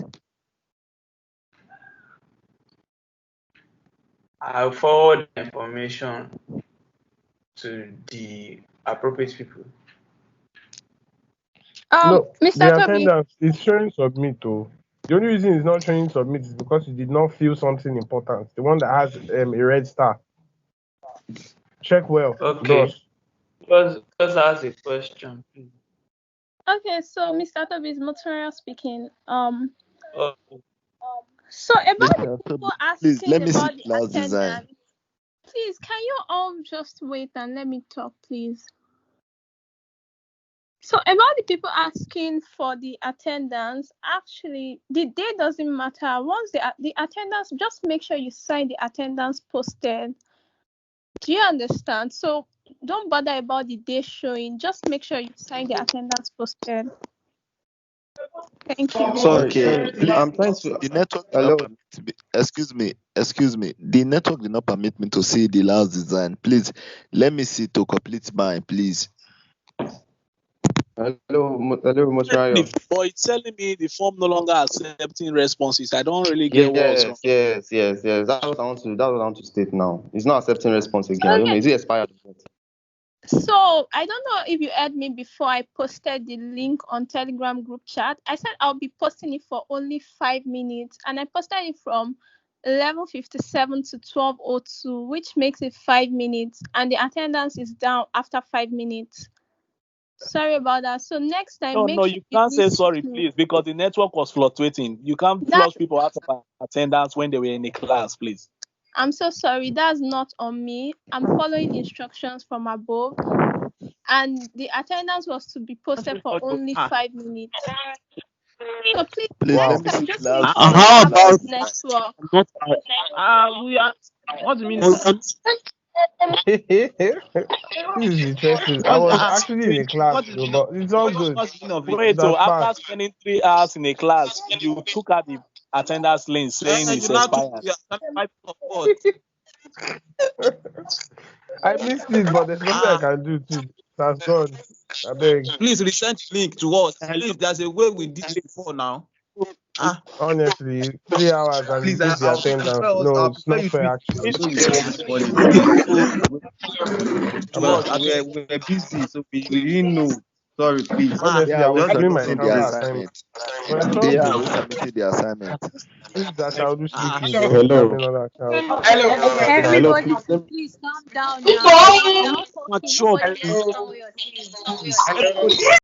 I'll forward the information to the appropriate people. No, Mr. the Toby. attendance is showing submit. Oh, the only reason it's not showing submit is because you did not fill something important. The one that has a red star. Check well. Okay. Bros. Just ask a question, please. Okay, so Mr. Toby is Motoria speaking. Okay. So about the Mr. people Toby, asking please let me see about the the last design. attendance, please can you all just wait and let me talk, please? So about the people asking for the attendance, actually the day doesn't matter. Once the attendance, just make sure you sign the attendance posted. Do you understand? So don't bother about the day showing. Just make sure you sign the attendance posted. Thank you. Okay, please. I'm trying to. The network did Hello. not permit me. Excuse me. The network did not permit me to see the last design. Please let me see to complete mine, please. Hello, Motrayo. But it's telling me the form no longer accepting responses. I don't really get what's wrong. Yes. That's what I want to state now. It's not accepting response again. I don't know. Is it expired? So I don't know if you heard me before I posted the link on Telegram group chat. I said I'll be posting it for only 5 minutes, and I posted it from 11:57 to 12:02, which makes it 5 minutes, and the attendance is down after 5 minutes. Sorry about that. So next time, No, you can't say sorry, please, because the network was fluctuating. You can't flush people out of attendance when they were in a class, please. I'm so sorry. That's not on me. I'm following instructions from above, and the attendance was to be posted for only 5 minutes. So please next time, just make sure you have good network. We are. What do you mean? This is interesting. I was actually in a class, though, but it's all good. Wait, so after spending 3 hours in a class, you took out the attendance link saying it's expired. I missed it, but there's nothing I can do too. That's gone. I beg. Please resend the link to us. Please, there's a way we did it before now. Honestly, 3 hours and you put the attendance. No, it's not fair actually. We're busy, so we didn't know. Sorry, please. Honestly, I was doing my Canva assignment. assignment. They are submitting the assignment. That I will do speaking. Hello. Everybody, please calm down now. Now talking. Nobody understand what you're saying.